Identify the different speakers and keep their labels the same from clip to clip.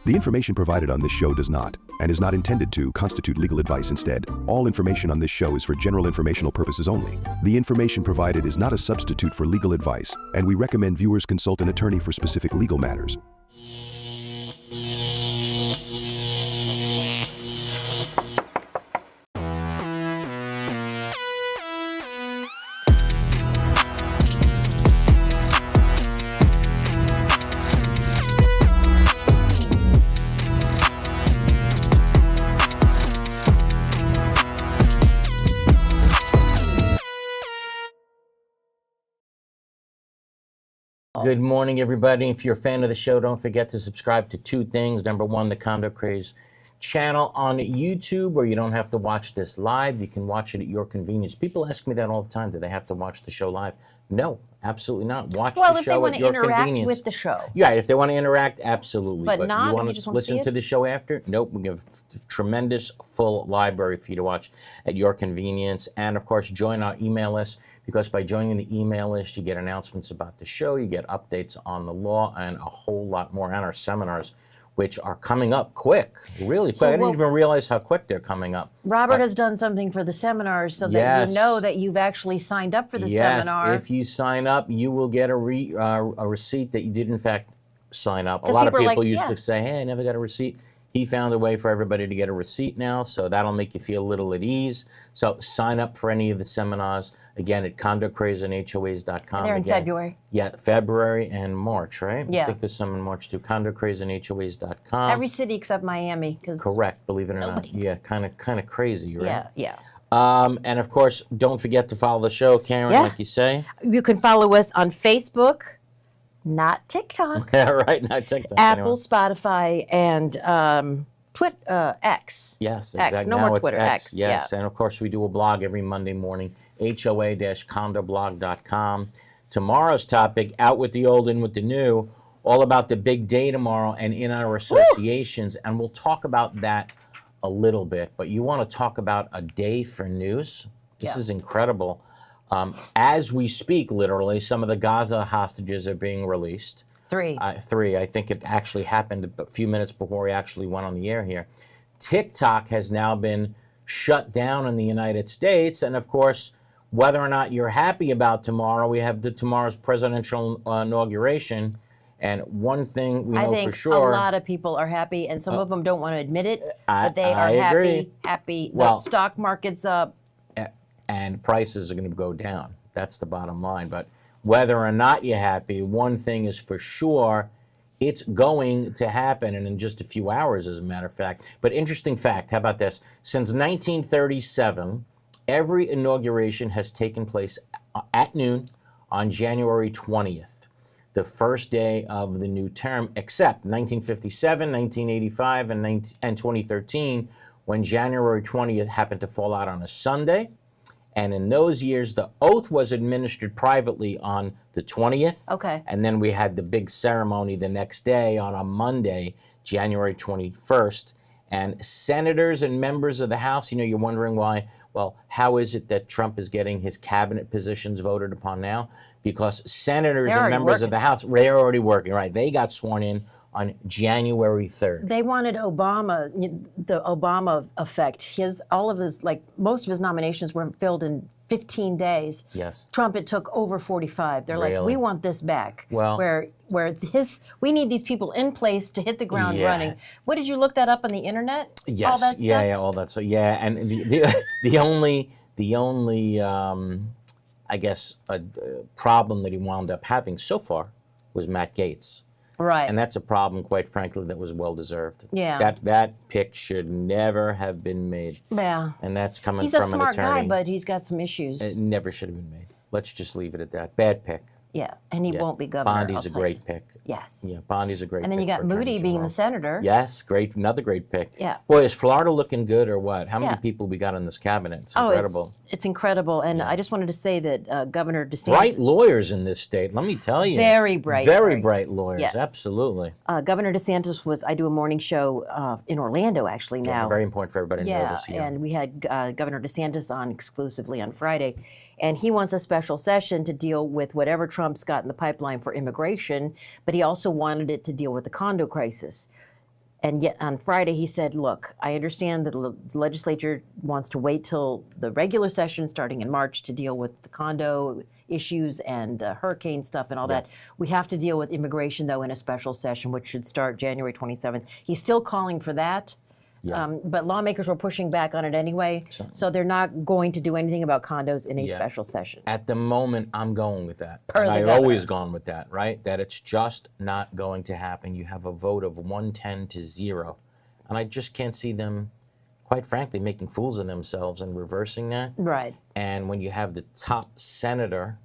Speaker 1: The information provided on this show does not, and is not intended to, constitute legal advice. Instead, all information on this show is for general informational purposes only. The information provided is not a substitute for legal advice, and we recommend viewers consult an attorney for specific legal matters.
Speaker 2: Good morning, everybody. If you're a fan of the show, don't forget to subscribe to two things. Number one, the Condo Craze channel on YouTube, where you don't have to watch this live. You can watch it at your convenience. People ask me that all the time. Do they have to watch the show live? No, absolutely not. Watch the show at your convenience. Well, if they want to interact
Speaker 3: with the show.
Speaker 2: Yeah, if they want to interact, absolutely.
Speaker 3: But not
Speaker 2: you want
Speaker 3: if you just
Speaker 2: to
Speaker 3: want to
Speaker 2: listen
Speaker 3: see
Speaker 2: to the show after? Nope. We have a tremendous full library for you to watch at your convenience. And, of course, join our email list, because by joining the email list, you get announcements about the show, you get updates on the law, and a whole lot more, and our seminars, which are coming up quick, really quick.
Speaker 3: So,
Speaker 2: I didn't even realize how quick they're coming up.
Speaker 3: Robert has done something for the seminars so that you know that you've actually signed up for the seminar.
Speaker 2: Yes, if you sign up, you will get a receipt that you did, in fact, sign up. A lot of people used to say, hey, I never got a receipt. He found a way for everybody to get a receipt now, so that'll make you feel a little at ease. So sign up for any of the seminars, again, at condocrazeandhoas.com.
Speaker 3: They're in February.
Speaker 2: Yeah, February and March, right?
Speaker 3: Yeah.
Speaker 2: I think there's some in March too. Condocrazeandhoas.com.
Speaker 3: Every city except Miami.
Speaker 2: Correct, believe it or not. Yeah, kind of crazy, right?
Speaker 3: Yeah.
Speaker 2: And of course, don't forget to follow the show, Karen, like you say.
Speaker 3: You can follow us on Facebook, not TikTok.
Speaker 2: Yeah, right, not TikTok.
Speaker 3: Apple, Spotify, and X.
Speaker 2: Yes, exactly.
Speaker 3: X. No
Speaker 2: now
Speaker 3: more
Speaker 2: it's
Speaker 3: Twitter.
Speaker 2: X. Yes,
Speaker 3: yeah.
Speaker 2: And of course we do a blog every Monday morning, hoa-condoblog.com. Tomorrow's topic, out with the old, in with the new, all about the big day tomorrow and in our associations, and we'll talk about that a little bit. But you want to talk about a day for news? This is incredible. As we speak, literally, some of the Gaza hostages are being released.
Speaker 3: Three.
Speaker 2: I think it actually happened a few minutes before we actually went on the air here. TikTok has now been shut down in the United States. And, of course, whether or not you're happy about tomorrow, we have tomorrow's presidential inauguration. And one thing we know for sure.
Speaker 3: I think a lot of people are happy, and some of them don't want to admit it, but they are happy.
Speaker 2: Well,
Speaker 3: the stock market's up.
Speaker 2: And prices are going to go down. That's the bottom line. But whether or not you're happy, one thing is for sure, it's going to happen, and in just a few hours, as a matter of fact. But interesting fact, how about this? Since 1937, every inauguration has taken place at noon on January 20th, the first day of the new term, except 1957, 1985, and 2013, when January 20th happened to fall out on a Sunday. And in those years, the oath was administered privately on the 20th.
Speaker 3: Okay.
Speaker 2: And then we had the big ceremony the next day on a Monday, January 21st. And senators and members of the House, you're wondering why. Well, how is it that Trump is getting his cabinet positions voted upon now? Because senators and members of the House, they're already working, right? They got sworn in on January 3rd.
Speaker 3: They wanted Obama, the Obama effect. Most of his nominations were filled in 15 days.
Speaker 2: Yes.
Speaker 3: Trump, it took over 45. They're like, we want this back.
Speaker 2: Well,
Speaker 3: we need these people in place to hit the ground running. What, did you look that up on the internet?
Speaker 2: Yes.
Speaker 3: All that stuff?
Speaker 2: Yeah, all that. So yeah, and the only I guess problem that he wound up having so far was Matt Gaetz.
Speaker 3: Right.
Speaker 2: And that's a problem, quite frankly, that was well-deserved.
Speaker 3: Yeah.
Speaker 2: That pick should never have been made.
Speaker 3: Yeah.
Speaker 2: And that's coming from an attorney.
Speaker 3: He's a smart guy, but he's got some issues.
Speaker 2: It never should have been made. Let's just leave it at that. Bad pick.
Speaker 3: Yeah, and he won't be governor.
Speaker 2: Bondi's a great pick.
Speaker 3: Yes.
Speaker 2: Yeah, Bondi's a great pick.
Speaker 3: And then you got Moody being the senator.
Speaker 2: Yes, great, another great pick.
Speaker 3: Yeah.
Speaker 2: Boy, is Florida looking good or what? How many people we got in this cabinet? It's incredible.
Speaker 3: It's incredible. And I just wanted to say that Governor DeSantis.
Speaker 2: Bright lawyers in this state, let me tell you.
Speaker 3: Very bright.
Speaker 2: Very bright lawyers,
Speaker 3: yes.
Speaker 2: Absolutely.
Speaker 3: Governor DeSantis I do a morning show in Orlando actually now.
Speaker 2: Yeah, very important for everybody to know this.
Speaker 3: Yeah, and we had Governor DeSantis on exclusively on Friday. And he wants a special session to deal with whatever Trump's got in the pipeline for immigration, but he also wanted it to deal with the condo crisis. And yet on Friday, he said, look, I understand that the legislature wants to wait till the regular session starting in March to deal with the condo issues and hurricane stuff and all that. We have to deal with immigration, though, in a special session, which should start January 27th. He's still calling for that. But lawmakers were pushing back on it anyway, so they're not going to do anything about condos in a special session.
Speaker 2: At the moment, I'm going with that.
Speaker 3: Per the
Speaker 2: I've
Speaker 3: governor.
Speaker 2: always gone with that, right? That it's just not going to happen. You have a vote of 110 to 0. And I just can't see them, quite frankly, making fools of themselves and reversing that.
Speaker 3: Right.
Speaker 2: And when you have the top senator,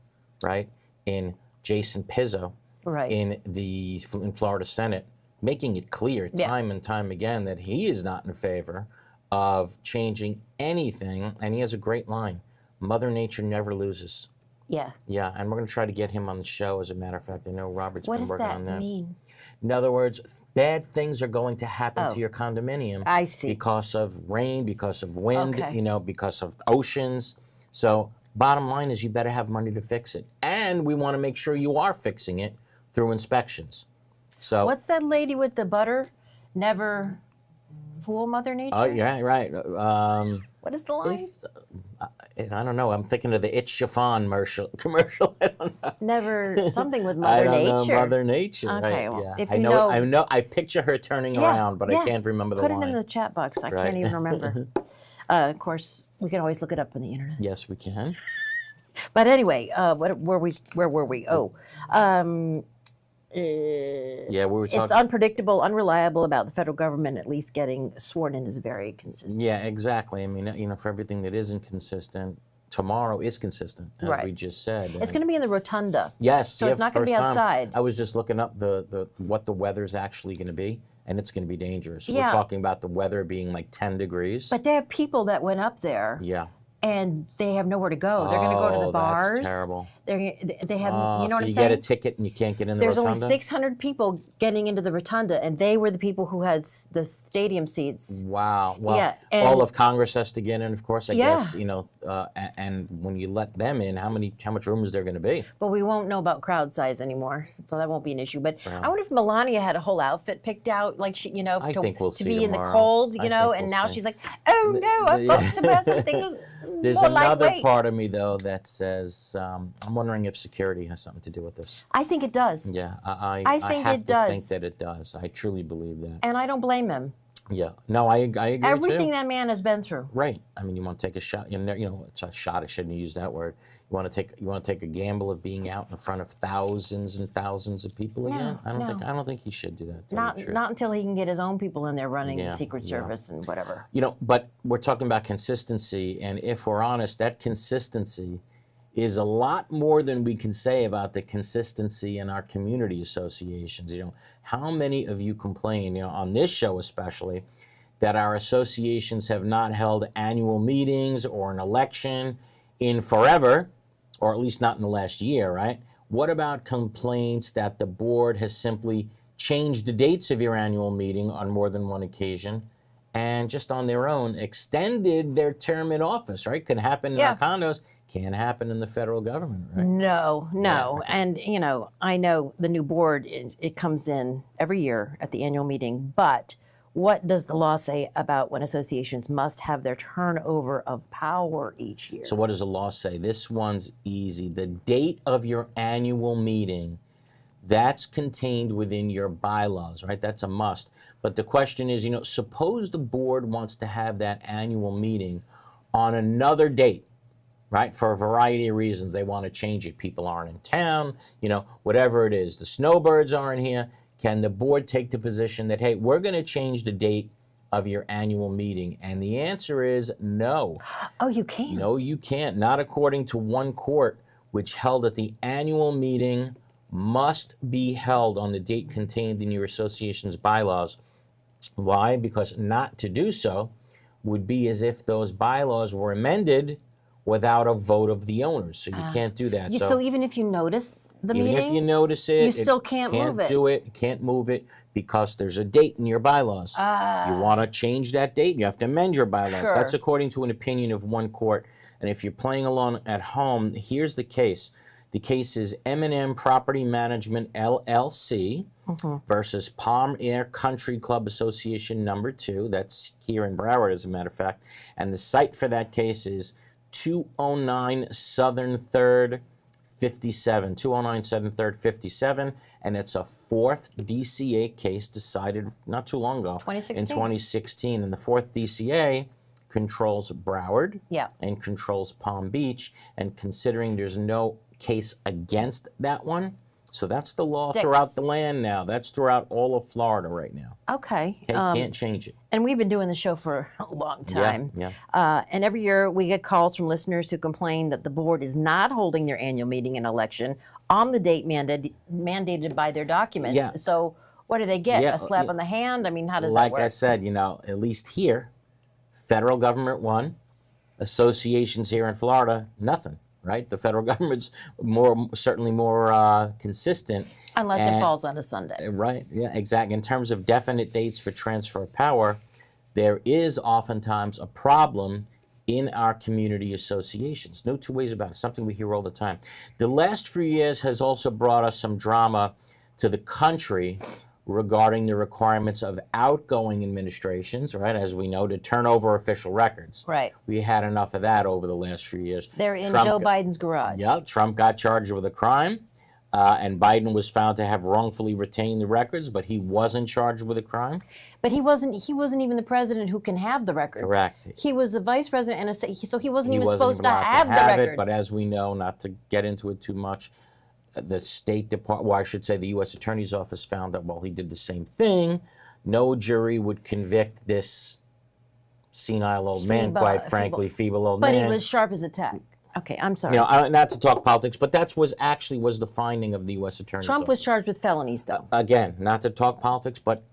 Speaker 2: right, in Jason Pizzo,
Speaker 3: Right.
Speaker 2: in Florida Senate, making it clear time and time again that he is not in favor of changing anything. And he has a great line, Mother Nature never loses.
Speaker 3: Yeah.
Speaker 2: Yeah, and we're going to try to get him on the show, as a matter of fact. I know Robert's
Speaker 3: What
Speaker 2: been
Speaker 3: does
Speaker 2: working
Speaker 3: that
Speaker 2: on that.
Speaker 3: mean?
Speaker 2: In other words, bad things are going to happen to your condominium.
Speaker 3: I see.
Speaker 2: Because of rain, because of wind,
Speaker 3: Okay.
Speaker 2: you know, because of oceans. So bottom line is you better have money to fix it. And we want to make sure you are fixing it through inspections. So
Speaker 3: What's that lady with the butter? Never fool Mother Nature?
Speaker 2: oh, yeah, right.
Speaker 3: What is the line?
Speaker 2: I don't know. I'm thinking of the It's Chiffon commercial. I don't know.
Speaker 3: Never something with
Speaker 2: I
Speaker 3: Mother
Speaker 2: don't know
Speaker 3: Nature.
Speaker 2: Mother Nature.
Speaker 3: Okay,
Speaker 2: right?
Speaker 3: well,
Speaker 2: Yeah.
Speaker 3: if
Speaker 2: I
Speaker 3: you
Speaker 2: know.
Speaker 3: know-
Speaker 2: I know. I picture her turning around, but I can't remember the
Speaker 3: Put
Speaker 2: line.
Speaker 3: it in the chat box. I
Speaker 2: Right.
Speaker 3: can't even remember. Of course, we can always look it up on the internet.
Speaker 2: Yes, we can.
Speaker 3: But anyway, where were we? Oh,
Speaker 2: Yeah, we were
Speaker 3: it's
Speaker 2: talking.
Speaker 3: unpredictable, unreliable about the federal government. At least getting sworn in is very consistent.
Speaker 2: Yeah, exactly. I mean, you know, for everything that isn't consistent, tomorrow is consistent, as
Speaker 3: Right.
Speaker 2: we just said.
Speaker 3: It's going to be in the rotunda.
Speaker 2: Yes.
Speaker 3: so
Speaker 2: yeah,
Speaker 3: it's not gonna
Speaker 2: first
Speaker 3: be
Speaker 2: time.
Speaker 3: outside.
Speaker 2: I was just looking up the what the weather's actually going to be, and it's going to be dangerous.
Speaker 3: Yeah.
Speaker 2: We're talking about the weather being like 10 degrees.
Speaker 3: But there are people that went up there
Speaker 2: yeah.
Speaker 3: and they have nowhere to go. They're going to go to the bars.
Speaker 2: That's terrible.
Speaker 3: They have,
Speaker 2: Oh,
Speaker 3: you know
Speaker 2: so
Speaker 3: what I'm
Speaker 2: you
Speaker 3: saying?
Speaker 2: get a ticket and you can't get in the
Speaker 3: There's
Speaker 2: rotunda?
Speaker 3: only 600 people getting into the rotunda, and they were the people who had the stadium seats.
Speaker 2: Wow. Well,
Speaker 3: Yeah, and-
Speaker 2: all of Congress has to get in, of course, I
Speaker 3: Yeah.
Speaker 2: guess, you know, and when you let them in, how much room is there going to be?
Speaker 3: But we won't know about crowd size anymore, so that won't be an issue. But I wonder if Melania had a whole outfit picked out, like she, you know,
Speaker 2: I think we'll
Speaker 3: to
Speaker 2: see
Speaker 3: be in the
Speaker 2: tomorrow.
Speaker 3: cold, you
Speaker 2: I
Speaker 3: know,
Speaker 2: think
Speaker 3: and
Speaker 2: we'll
Speaker 3: now
Speaker 2: see.
Speaker 3: she's like, oh no, I've got to wear something
Speaker 2: There's
Speaker 3: more
Speaker 2: another
Speaker 3: lightweight.
Speaker 2: part of me, though, that says, I'm wondering if security has something to do with this.
Speaker 3: I think it does,
Speaker 2: Yeah,
Speaker 3: I
Speaker 2: I
Speaker 3: think
Speaker 2: have
Speaker 3: it
Speaker 2: to
Speaker 3: does.
Speaker 2: think that it does. I truly believe that.
Speaker 3: and I don't blame him.
Speaker 2: Yeah. No, I agree
Speaker 3: Everything
Speaker 2: too.
Speaker 3: that man has been through.
Speaker 2: Right. I mean, you want to take a shot. You know, it's a shot. I shouldn't use that word. You want to take a gamble of being out in front of thousands and thousands of people again. I don't think he should do that. To tell you the truth.
Speaker 3: Not until he can get his own people in there running
Speaker 2: Yeah,
Speaker 3: the Secret
Speaker 2: yeah.
Speaker 3: Service and whatever.
Speaker 2: You know, but we're talking about consistency, and if we're honest, that consistency is a lot more than we can say about the consistency in our community associations. You know, how many of you complain, you know, on this show especially, that our associations have not held annual meetings or an election in forever, or at least not in the last year, right? What about complaints that the board has simply changed the dates of your annual meeting on more than one occasion and just on their own extended their term in office, right? Could happen in our condos, can't happen in the federal government, right?
Speaker 3: No. And, you know, I know the new board, it comes in every year at the annual meeting, but what does the law say about when associations must have their turnover of power each year?
Speaker 2: So what does the law say? This one's easy. The date of your annual meeting, that's contained within your bylaws, right? That's a must. But the question is, you know, suppose the board wants to have that annual meeting on another date, right? For a variety of reasons. They want to change it. People aren't in town, you know, whatever it is. The snowbirds aren't here. Can the board take the position that, hey, we're going to change the date of your annual meeting? And the answer is no.
Speaker 3: Oh, you can't?
Speaker 2: No, you can't. Not according to one court, which held that the annual meeting must be held on the date contained in your association's bylaws. Why? Because not to do so would be as if those bylaws were amended without a vote of the owners. So you can't do that.
Speaker 3: So even if you notice the
Speaker 2: even
Speaker 3: meeting,
Speaker 2: if you notice it,
Speaker 3: you still can't move it.
Speaker 2: do it, can't move it because there's a date in your bylaws. You want to change that date, you have to amend your bylaws.
Speaker 3: Sure.
Speaker 2: That's according to an opinion of one court. And if you're playing along at home, here's the case. The case is M&M Property Management LLC versus Palm Air Country Club Association Number 2. That's here in Broward, as a matter of fact. And the site for that case is 209 Southern 3rd 57, 209 Southern 3rd 57, and it's a 4th DCA case decided not too long ago.
Speaker 3: 2016?
Speaker 2: In 2016. And the 4th DCA controls Broward
Speaker 3: Yeah.
Speaker 2: and controls Palm Beach, and considering there's no case against that one, so that's the law
Speaker 3: Sticks.
Speaker 2: throughout the land now. That's throughout all of Florida right now.
Speaker 3: Okay.
Speaker 2: Okay, can't change it.
Speaker 3: And we've been doing the show for a long time.
Speaker 2: Yeah.
Speaker 3: And every year we get calls from listeners who complain that the board is not holding their annual meeting and election on the date mandated by their documents.
Speaker 2: Yeah.
Speaker 3: So what do they get?
Speaker 2: Yeah,
Speaker 3: A slap
Speaker 2: yeah.
Speaker 3: on the hand? I mean, how does that
Speaker 2: Like
Speaker 3: work?
Speaker 2: I said, at least here, federal government won, associations here in Florida, nothing. Right, the federal government's certainly more consistent.
Speaker 3: Unless it
Speaker 2: and-
Speaker 3: falls on a Sunday.
Speaker 2: Right, yeah, exactly. In terms of definite dates for transfer of power, there is oftentimes a problem in our community associations. No two ways about it, something we hear all the time. The last few years has also brought us some drama to the country regarding the requirements of outgoing administrations, right, as we know, to turn over official records.
Speaker 3: Right.
Speaker 2: We had enough of that over the last few years.
Speaker 3: They're in
Speaker 2: Trump
Speaker 3: Joe
Speaker 2: got-
Speaker 3: Biden's garage.
Speaker 2: Yeah, Trump got charged with a crime, and Biden was found to have wrongfully retained the records, but he wasn't charged with a crime.
Speaker 3: But he wasn't even the president who can have the records.
Speaker 2: Correct.
Speaker 3: He was a vice president and so he wasn't
Speaker 2: He
Speaker 3: even
Speaker 2: wasn't
Speaker 3: supposed
Speaker 2: even allowed
Speaker 3: to have the records.
Speaker 2: it, but as we know, not to get into it too much, the State Department, well, I should say the U.S. Attorney's Office found that while he did the same thing, no jury would convict this senile old man, quite frankly, feeble old
Speaker 3: But
Speaker 2: man.
Speaker 3: he was sharp as a tack. Okay, I'm sorry.
Speaker 2: Not to talk politics, but that was the finding of the U.S. Attorney's
Speaker 3: Trump
Speaker 2: Office.
Speaker 3: was charged with felonies, though.
Speaker 2: Again, not to talk politics, but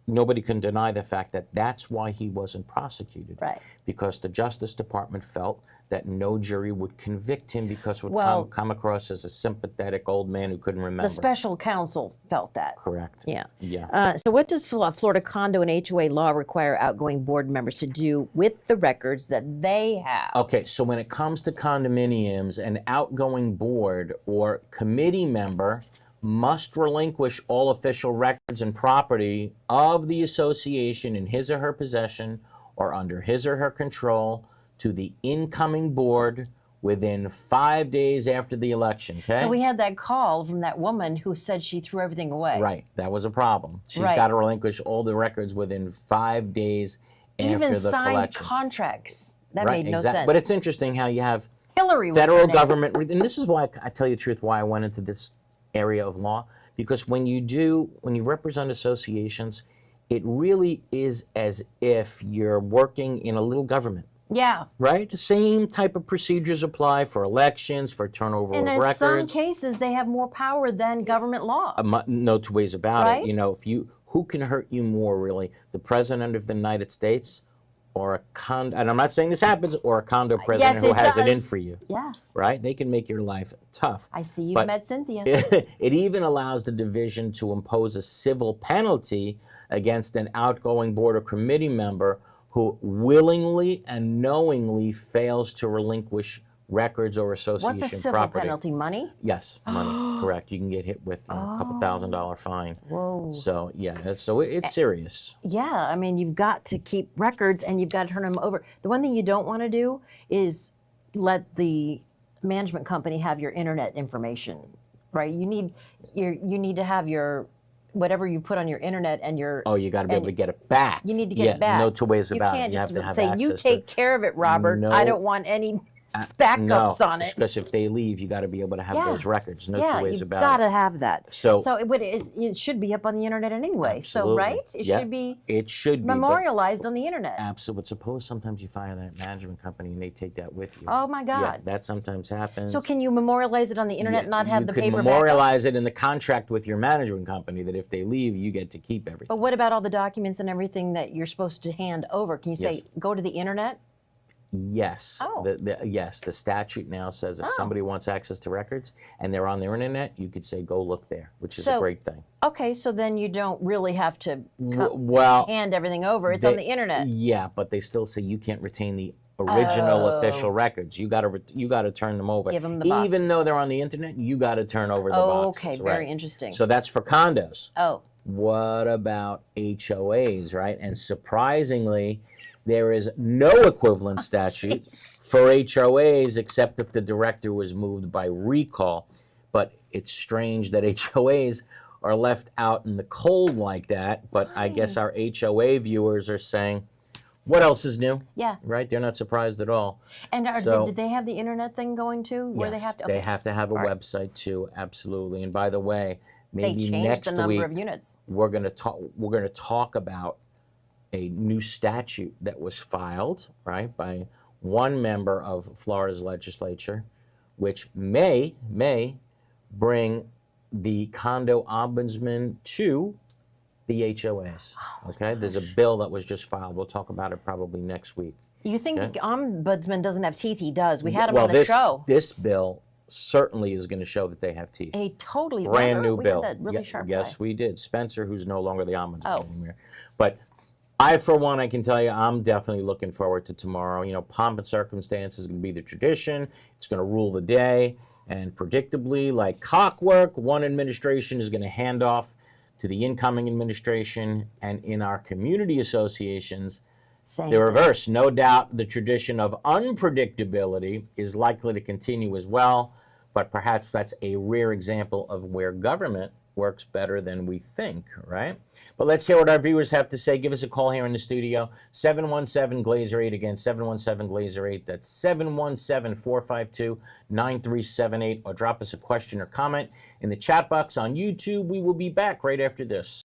Speaker 2: nobody can deny the fact that that's why he wasn't prosecuted.
Speaker 3: Right.
Speaker 2: Because the Justice Department felt that no jury would convict him because it would
Speaker 3: Well-
Speaker 2: come across as a sympathetic old man who couldn't remember.
Speaker 3: The special counsel felt that.
Speaker 2: Correct.
Speaker 3: Yeah.
Speaker 2: Yeah.
Speaker 3: So what does Florida condo and HOA law require outgoing board members to do with the records that they have?
Speaker 2: Okay, so when it comes to condominiums, an outgoing board or committee member must relinquish all official records and property of the association in his or her possession or under his or her control to the incoming board within 5 days after the election, okay?
Speaker 3: So we had that call from that woman who said she threw everything away.
Speaker 2: Right, that was a problem. She's
Speaker 3: Right.
Speaker 2: got to relinquish all the records within 5 days after
Speaker 3: Even
Speaker 2: the
Speaker 3: signed
Speaker 2: collection.
Speaker 3: contracts. That
Speaker 2: Right,
Speaker 3: made no
Speaker 2: exact-
Speaker 3: sense.
Speaker 2: But it's interesting how you have
Speaker 3: Hillary was
Speaker 2: federal
Speaker 3: her name.
Speaker 2: government, and this is why I tell you the truth, why I went into this area of law, because when you represent associations, it really is as if you're working in a little government.
Speaker 3: Yeah.
Speaker 2: Right? The same type of procedures apply for elections, for turnover
Speaker 3: And
Speaker 2: of
Speaker 3: in some
Speaker 2: records.
Speaker 3: cases, they have more power than government law.
Speaker 2: No two ways about
Speaker 3: Right?
Speaker 2: it. Who can hurt you more, really? The President of the United States or a condo, and I'm not saying this happens, or a condo president who
Speaker 3: it
Speaker 2: has it in
Speaker 3: does.
Speaker 2: for you,
Speaker 3: Yes.
Speaker 2: right? They can make your life tough.
Speaker 3: I see you've
Speaker 2: But-
Speaker 3: met Cynthia.
Speaker 2: It even allows the division to impose a civil penalty against an outgoing board or committee member who willingly and knowingly fails to relinquish records or association
Speaker 3: What's a civil
Speaker 2: property.
Speaker 3: penalty? Money?
Speaker 2: Yes, money. Correct. You can get hit with a couple $1,000 fine.
Speaker 3: Whoa.
Speaker 2: So yeah, it's serious.
Speaker 3: Yeah, I mean, you've got to keep records and you've got to turn them over. The one thing you don't want to do is let the management company have your internet information, right? You need to have your whatever you put on your internet and your.
Speaker 2: Oh, you got to be able to get it back.
Speaker 3: You need to get it back.
Speaker 2: No two ways
Speaker 3: You
Speaker 2: about it.
Speaker 3: can't
Speaker 2: You have
Speaker 3: just
Speaker 2: to have
Speaker 3: say,
Speaker 2: access
Speaker 3: "You
Speaker 2: to
Speaker 3: take care of it, Robert.
Speaker 2: No.
Speaker 3: I don't want any backups on it."
Speaker 2: Because if they leave, you got to be able to have
Speaker 3: Yeah.
Speaker 2: those records. No
Speaker 3: Yeah,
Speaker 2: two ways
Speaker 3: you've
Speaker 2: about
Speaker 3: got
Speaker 2: it.
Speaker 3: to have that.
Speaker 2: So-
Speaker 3: it should be up on the internet anyway. So
Speaker 2: Absolutely.
Speaker 3: right, it
Speaker 2: Yeah,
Speaker 3: should be
Speaker 2: It should be. but
Speaker 3: memorialized on the internet.
Speaker 2: Absolutely. But suppose sometimes you fire that management company and they take that with you.
Speaker 3: Oh my
Speaker 2: Yeah,
Speaker 3: God.
Speaker 2: that sometimes happens.
Speaker 3: So can you memorialize it on the internet and not have the
Speaker 2: You
Speaker 3: paper
Speaker 2: can
Speaker 3: backup?
Speaker 2: memorialize it in the contract with your management company that if they leave, you get to keep everything.
Speaker 3: But what about all the documents and everything that you're supposed to hand over? Can you say,
Speaker 2: Yes.
Speaker 3: go to the internet?
Speaker 2: Yes.
Speaker 3: Oh.
Speaker 2: Yes, the statute now says if
Speaker 3: Oh.
Speaker 2: somebody wants access to records and they're on their internet, you could say go look there, which is a
Speaker 3: So-
Speaker 2: great thing.
Speaker 3: Okay, so then you don't really have to
Speaker 2: Well,
Speaker 3: hand everything over. It's on
Speaker 2: they-
Speaker 3: the internet.
Speaker 2: Yeah, but they still say you can't retain the original official records. You got to turn them over.
Speaker 3: Give 'em the
Speaker 2: Even
Speaker 3: boxes.
Speaker 2: though they're on the internet, you got to turn over the
Speaker 3: Oh,
Speaker 2: boxes.
Speaker 3: okay, very interesting.
Speaker 2: So that's for condos.
Speaker 3: Oh,
Speaker 2: What about HOAs, right? And surprisingly, there is no equivalent statute for HOAs except if the director was moved by recall. But it's strange that HOAs are left out in the cold like that. But I guess our HOA viewers are saying, what else is new?
Speaker 3: yeah.
Speaker 2: Right? They're not surprised at all.
Speaker 3: And
Speaker 2: So-
Speaker 3: did they have the internet thing going too? Where
Speaker 2: Yes,
Speaker 3: they have to?
Speaker 2: they
Speaker 3: Okay.
Speaker 2: have to have a
Speaker 3: All right.
Speaker 2: website too. Absolutely. And by the way,
Speaker 3: They
Speaker 2: maybe
Speaker 3: changed
Speaker 2: next
Speaker 3: the number
Speaker 2: week
Speaker 3: of units.
Speaker 2: we're going to talk about a new statute that was filed, right, by one member of Florida's legislature, which may bring the condo ombudsman to the HOAs. Okay, there's a bill that was just filed. We'll talk about it probably next week.
Speaker 3: You think
Speaker 2: Okay.
Speaker 3: the ombudsman doesn't have teeth? He does. We had him
Speaker 2: Well,
Speaker 3: on the
Speaker 2: this
Speaker 3: show.
Speaker 2: this bill certainly is going to show that they have teeth.
Speaker 3: A totally
Speaker 2: Brand
Speaker 3: remember?
Speaker 2: new
Speaker 3: We
Speaker 2: bill.
Speaker 3: Had that really
Speaker 2: Ye-
Speaker 3: sharp
Speaker 2: yes,
Speaker 3: guy.
Speaker 2: we did. Spencer, who's no longer the ombudsman
Speaker 3: Oh.
Speaker 2: anymore. But I, for one, I can tell you, I'm definitely looking forward to tomorrow. You know, pomp and circumstance is going to be the tradition. It's going to rule the day. And predictably, like clockwork, one administration is going to hand off to the incoming administration. And in our community associations,
Speaker 3: Same.
Speaker 2: the reverse. No doubt the tradition of unpredictability is likely to continue as well, but perhaps that's a rare example of where government works better than we think, right? But let's hear what our viewers have to say. Give us a call here in the studio, 717-GLAZER-8. Again, 717-GLAZER-8. That's 717-452-9378. Or drop us a question or comment in the chat box on YouTube. We will be back right after this.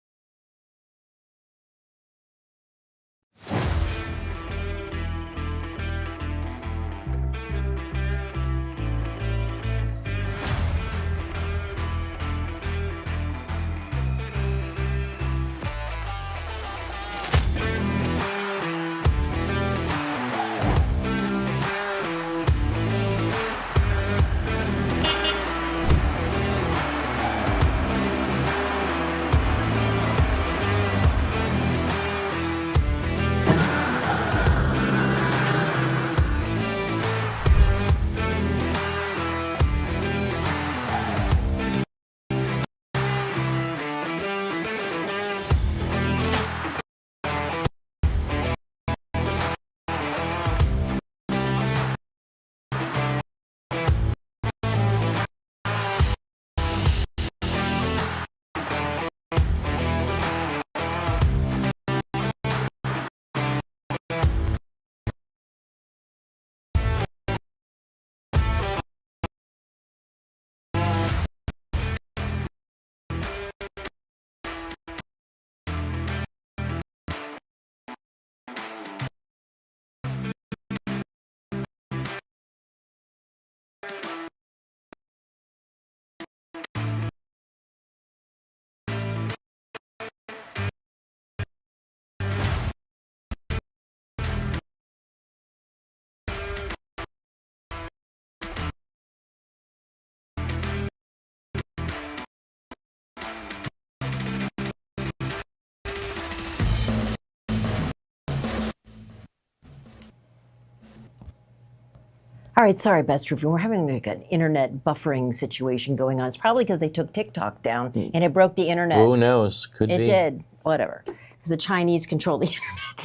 Speaker 3: All right, sorry, Best Review. We're having like an internet buffering situation going on. It's probably because they took TikTok down and it broke the internet.
Speaker 2: Who knows? Could
Speaker 3: It
Speaker 2: be.
Speaker 3: did. Whatever. Because the Chinese control the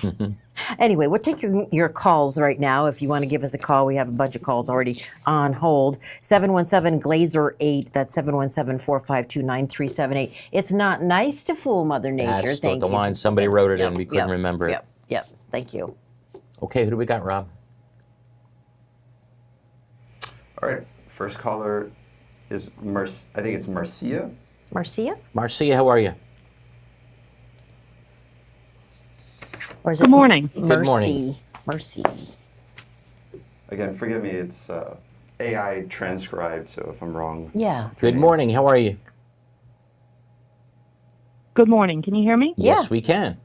Speaker 3: internet. Anyway, we'll take your calls right now. If you want to give us a call, we have a bunch of calls already on hold. 717-GLAZER-8. That's 717-452-9378. It's not nice to fool Mother Nature.
Speaker 2: That's
Speaker 3: Thank
Speaker 2: the
Speaker 3: you.
Speaker 2: line. Somebody wrote it in.
Speaker 3: Yep,
Speaker 2: We couldn't
Speaker 3: yep,
Speaker 2: remember it.
Speaker 3: Yep. Thank you.
Speaker 2: Okay, who do we got, Rob?
Speaker 4: All right, first caller is I think it's Marcia.
Speaker 3: Marcia?
Speaker 2: Marcia, how are you?
Speaker 3: Or is it
Speaker 5: Good morning.
Speaker 2: Good morning.
Speaker 3: Mercy.
Speaker 4: Again, forgive me, it's AI transcribed, so if I'm wrong.
Speaker 3: Yeah.
Speaker 2: Good morning. How are you?
Speaker 5: Good morning. Can you hear me?
Speaker 2: Yes,
Speaker 3: Yeah.
Speaker 2: we can.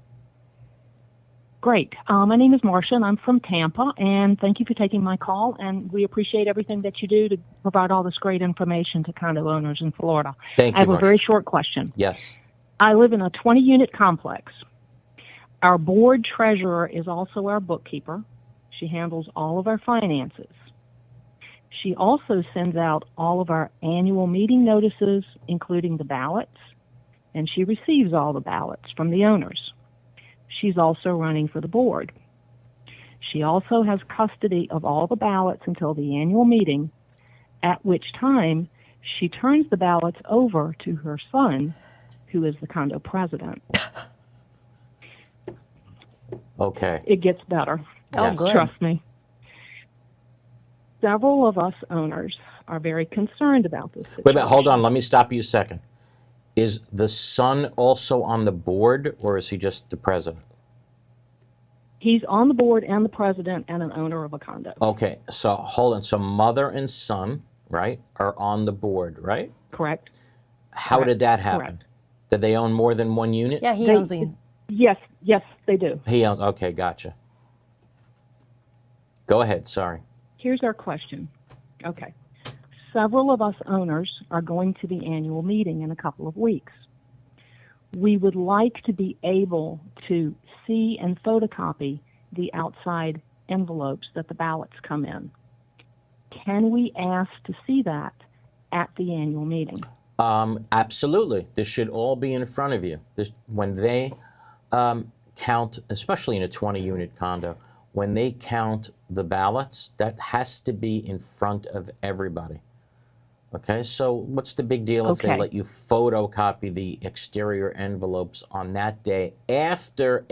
Speaker 5: Great. My name is Marcia, and I'm from Tampa, and thank you for taking my call, and we appreciate everything that you do to provide all this great information to condo owners in Florida.
Speaker 2: Thank
Speaker 5: I
Speaker 2: you,
Speaker 5: have a
Speaker 2: Marcia.
Speaker 5: very short question.
Speaker 2: Yes.
Speaker 5: I live in a 20-unit complex. Our board treasurer is also our bookkeeper. She handles all of our finances. She also sends out all of our annual meeting notices, including the ballots, and she receives all the ballots from the owners. She's also running for the board. She also has custody of all the ballots until the annual meeting, at which time she turns the ballots over to her son, who is the condo president.
Speaker 2: Okay.
Speaker 5: It gets better.
Speaker 3: Oh,
Speaker 2: Yes.
Speaker 3: good.
Speaker 5: Trust me. Several of us owners are very concerned about this situation.
Speaker 2: Wait a minute, hold on. Let me stop you a second. Is the son also on the board, or is he just the president?
Speaker 5: He's on the board and the president and an owner of a condo.
Speaker 2: Okay, so hold on. So mother and son, right, are on the board, right?
Speaker 5: Correct?
Speaker 2: How
Speaker 5: Correct.
Speaker 2: did that happen?
Speaker 5: Correct.
Speaker 2: Did they own more than one unit?
Speaker 3: Yeah, he
Speaker 5: They-
Speaker 3: owns a.
Speaker 5: Yes, they do.
Speaker 2: He owns. Okay, gotcha. Go ahead. Sorry.
Speaker 5: Here's our question. Okay. Several of us owners are going to the annual meeting in a couple of weeks. We would like to be able to see and photocopy the outside envelopes that the ballots come in. Can we ask to see that at the annual meeting?
Speaker 2: Absolutely. This should all be in front of you. When they count, especially in a 20-unit condo, when they count the ballots, that has to be in front of everybody. Okay, so what's the big deal if they
Speaker 5: Okay.
Speaker 2: let you photocopy the exterior envelopes on that day after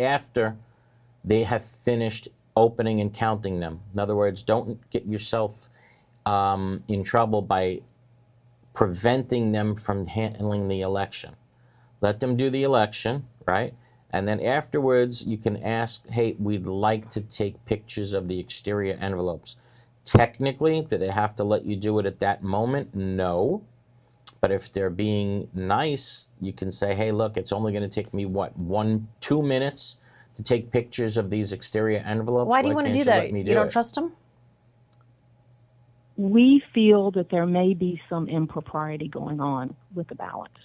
Speaker 2: they have finished opening and counting them? In other words, don't get yourself in trouble by preventing them from handling the election. Let them do the election, right? And then afterwards, you can ask, hey, we'd like to take pictures of the exterior envelopes. Technically, do they have to let you do it at that moment? No. But if they're being nice, you can say, hey, look, it's only going to take me, what, 1-2 minutes to take pictures of these exterior envelopes?
Speaker 3: Why do you want to do that?
Speaker 2: Let me
Speaker 3: You don't
Speaker 2: it?
Speaker 3: trust him?
Speaker 5: We feel that there may be some impropriety going on with the ballots.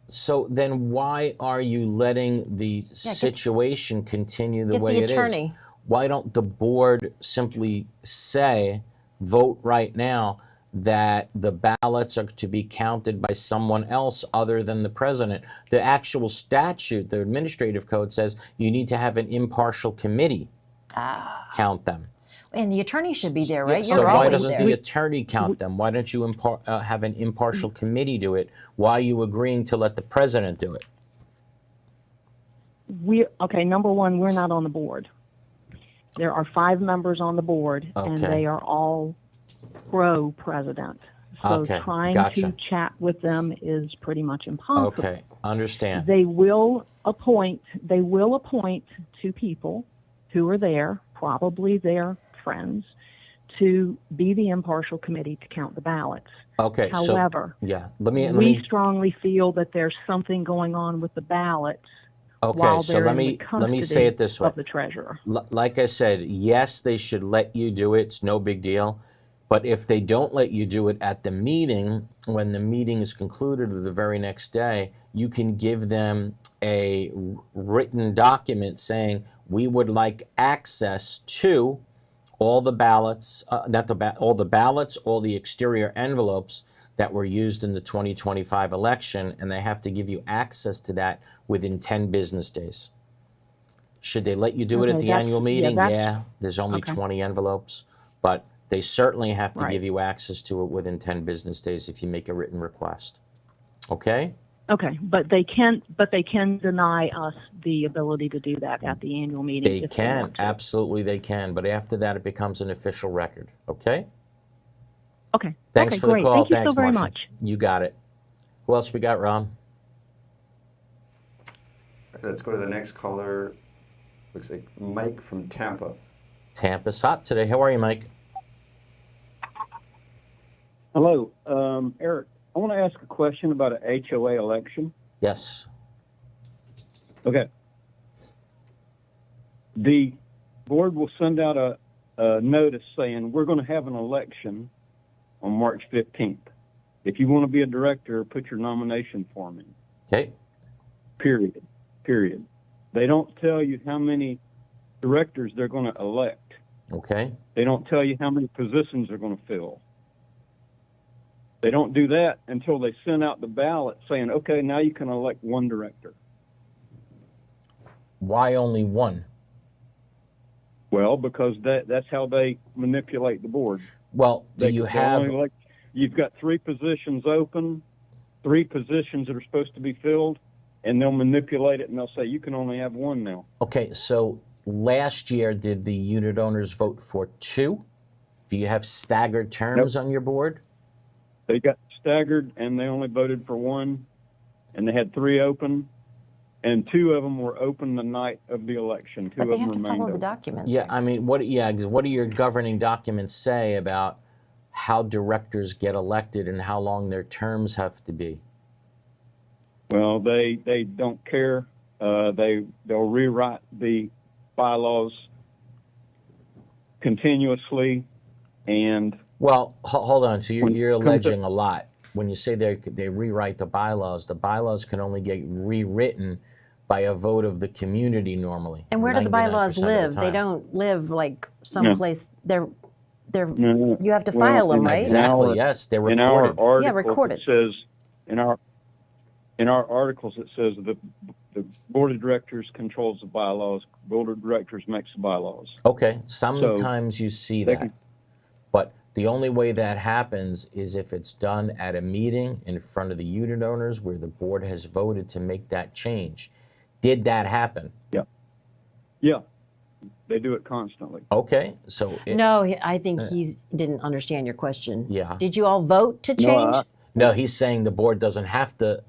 Speaker 2: So then why are you letting the situation continue the
Speaker 3: Get
Speaker 2: way
Speaker 3: the
Speaker 2: it is?
Speaker 3: attorney.
Speaker 2: Why don't the board simply say, vote right now, that the ballots are to be counted by someone else other than the president? The actual statute, the administrative code, says you need to have an impartial committee count them.
Speaker 3: And the attorney should be there,
Speaker 2: Yeah,
Speaker 3: right?
Speaker 2: so
Speaker 3: You're
Speaker 2: why
Speaker 3: always
Speaker 2: doesn't
Speaker 3: there.
Speaker 2: the attorney count them? Why don't you have an impartial committee do it? Why are you agreeing to let the president do it?
Speaker 5: Okay, number one, we're not on the board. There are 5 members on the board, and
Speaker 2: Okay.
Speaker 5: they are all pro-president. So
Speaker 2: Okay,
Speaker 5: trying
Speaker 2: gotcha.
Speaker 5: to chat with them is pretty much impossible.
Speaker 2: Okay, understand.
Speaker 5: They will appoint 2 people who are there, probably their friends, to be the impartial committee to count the ballots.
Speaker 2: Okay,
Speaker 5: However,
Speaker 2: so yeah, let me
Speaker 5: we strongly feel that there's something going on with the ballots while
Speaker 2: so
Speaker 5: they're
Speaker 2: let
Speaker 5: in
Speaker 2: me
Speaker 5: the
Speaker 2: let me
Speaker 5: custody
Speaker 2: say it this way.
Speaker 5: of the treasurer.
Speaker 2: Like I said, yes, they should let you do it. It's no big deal. But if they don't let you do it at the meeting, when the meeting is concluded or the very next day, you can give them a written document saying, we would like access to all the ballots, all the ballots, all the exterior envelopes that were used in the 2025 election, and they have to give you access to that within 10 business days. Should they let you do it at
Speaker 5: Okay,
Speaker 2: the annual meeting?
Speaker 5: that's-
Speaker 2: Yeah, there's only
Speaker 5: okay.
Speaker 2: 20 envelopes, but they certainly have to
Speaker 5: Right.
Speaker 2: give you access to it within 10 business days if you make a written request. Okay?
Speaker 5: Okay, but they can deny us the ability to do that at the annual meeting.
Speaker 2: They
Speaker 5: if
Speaker 2: can,
Speaker 5: want to.
Speaker 2: absolutely they can, but after that it becomes an official record. Okay?
Speaker 5: Okay.
Speaker 2: Thanks
Speaker 5: okay,
Speaker 2: for the
Speaker 5: great.
Speaker 2: call.
Speaker 5: Thank you
Speaker 2: Thanks,
Speaker 5: so very
Speaker 2: Marcia.
Speaker 5: much.
Speaker 2: You got it. Who else we got, Ron?
Speaker 4: Let's go to the next caller. Looks like Mike from Tampa.
Speaker 2: Tampa's hot today. How are you, Mike?
Speaker 6: Hello, Eric. I want to ask a question about an HOA election.
Speaker 2: Yes.
Speaker 6: Okay. The board will send out a notice saying we're going to have an election on March 15th. If you want to be a director, put your nomination form in.
Speaker 2: Okay.
Speaker 6: Period. They don't tell you how many directors they're going to elect.
Speaker 2: Okay.
Speaker 6: They don't tell you how many positions they're going to fill. They don't do that until they send out the ballot saying, okay, now you can elect one director.
Speaker 2: Why only one?
Speaker 6: Well, because that's how they manipulate the board.
Speaker 2: Well, do
Speaker 6: They
Speaker 2: you
Speaker 6: only
Speaker 2: have,
Speaker 6: elect, you've got 3 positions open, 3 positions that are supposed to be filled, and they'll manipulate it and they'll say, you can only have one now.
Speaker 2: okay, so last year, did the unit owners vote for 2? Do you have staggered terms on your board?
Speaker 6: They got staggered and they only voted for 1, and they had 3 open, and 2 of them were open the night of the election. 2
Speaker 3: But
Speaker 6: of
Speaker 3: they
Speaker 6: them
Speaker 3: have to
Speaker 6: remained
Speaker 3: follow the
Speaker 6: open.
Speaker 3: documents.
Speaker 2: Yeah,
Speaker 3: right?
Speaker 2: I mean, what do your governing documents say about how directors get elected and how long their terms have to be?
Speaker 6: Well, they don't care. They'll rewrite the bylaws continuously, and
Speaker 2: Well, hold on. So
Speaker 6: When
Speaker 2: you're
Speaker 6: it comes to-
Speaker 2: alleging a lot. When you say they rewrite the bylaws can only get rewritten by a vote of the community normally.
Speaker 3: And where do the bylaws
Speaker 2: 99% of the
Speaker 3: live? They
Speaker 2: time.
Speaker 3: don't live like someplace. They're
Speaker 6: No,
Speaker 3: you have to
Speaker 6: well,
Speaker 3: file them,
Speaker 6: in-
Speaker 3: right?
Speaker 2: Exactly.
Speaker 6: our-
Speaker 2: Yes, they're
Speaker 6: in our
Speaker 2: recorded.
Speaker 6: articles,
Speaker 3: Yeah, recorded.
Speaker 6: it says in our articles it says the board of directors controls the bylaws. Board of directors makes the bylaws.
Speaker 2: Okay, sometimes you see
Speaker 6: they
Speaker 2: that.
Speaker 6: can-
Speaker 2: But the only way that happens is if it's done at a meeting in front of the unit owners where the board has voted to make that change. Did that happen?
Speaker 6: Yeah, they do it constantly.
Speaker 2: Okay, so
Speaker 3: No, I think he didn't understand your question.
Speaker 2: Yeah.
Speaker 3: Did you all vote to change?
Speaker 2: no, he's saying the board doesn't have to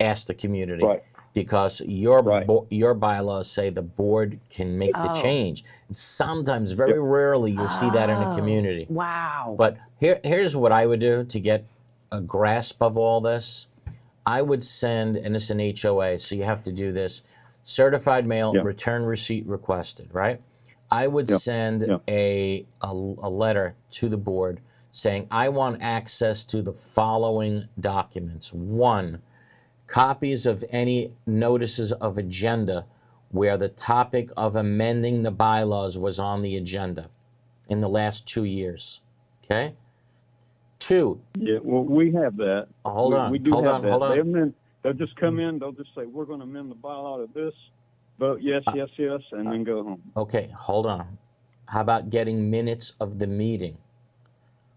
Speaker 2: ask the community.
Speaker 6: Right.
Speaker 2: Because your
Speaker 6: Right.
Speaker 2: your bylaws say the board can make the
Speaker 3: Oh.
Speaker 2: change. Sometimes, very rarely, you'll see that in a community.
Speaker 3: Wow.
Speaker 2: But here's what I would do to get a grasp of all this. I would send, and it's an HOA, so you have to do this, certified mail,
Speaker 6: Yeah.
Speaker 2: return receipt requested, right? I would
Speaker 6: Yeah.
Speaker 2: send
Speaker 6: Yeah.
Speaker 2: a letter to the board saying, I want access to the following documents. 1, copies of any notices of agenda where the topic of amending the bylaws was on the agenda in the last 2 years. Okay? 2,
Speaker 6: Yeah, well, we have that.
Speaker 2: hold on,
Speaker 6: We do
Speaker 2: hold
Speaker 6: have
Speaker 2: on,
Speaker 6: that.
Speaker 2: hold on.
Speaker 6: They'll just come in. They'll just say, "We're going to amend the bylaw to this." Vote yes, yes, yes, and then go home.
Speaker 2: Okay, hold on. How about getting minutes of the meeting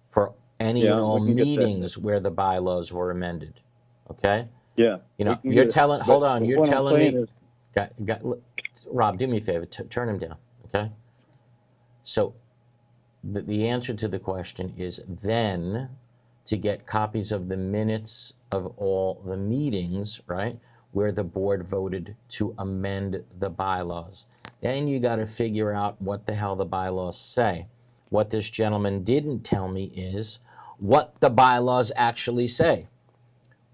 Speaker 2: for any
Speaker 6: Yeah,
Speaker 2: and all
Speaker 6: we can get that.
Speaker 2: meetings where the bylaws were amended? Okay?
Speaker 6: Yeah.
Speaker 2: You know,
Speaker 6: we can
Speaker 2: you're
Speaker 6: get it.
Speaker 2: telling,
Speaker 6: But-
Speaker 2: hold on,
Speaker 6: but
Speaker 2: you're
Speaker 6: what I'm
Speaker 2: telling
Speaker 6: saying
Speaker 2: me,
Speaker 6: is-
Speaker 2: Rob, do me a favor, turn him down, okay? So the answer to the question is then to get copies of the minutes of all the meetings, right, where the board voted to amend the bylaws. Then you got to figure out what the hell the bylaws say. What this gentleman didn't tell me is what the bylaws actually say.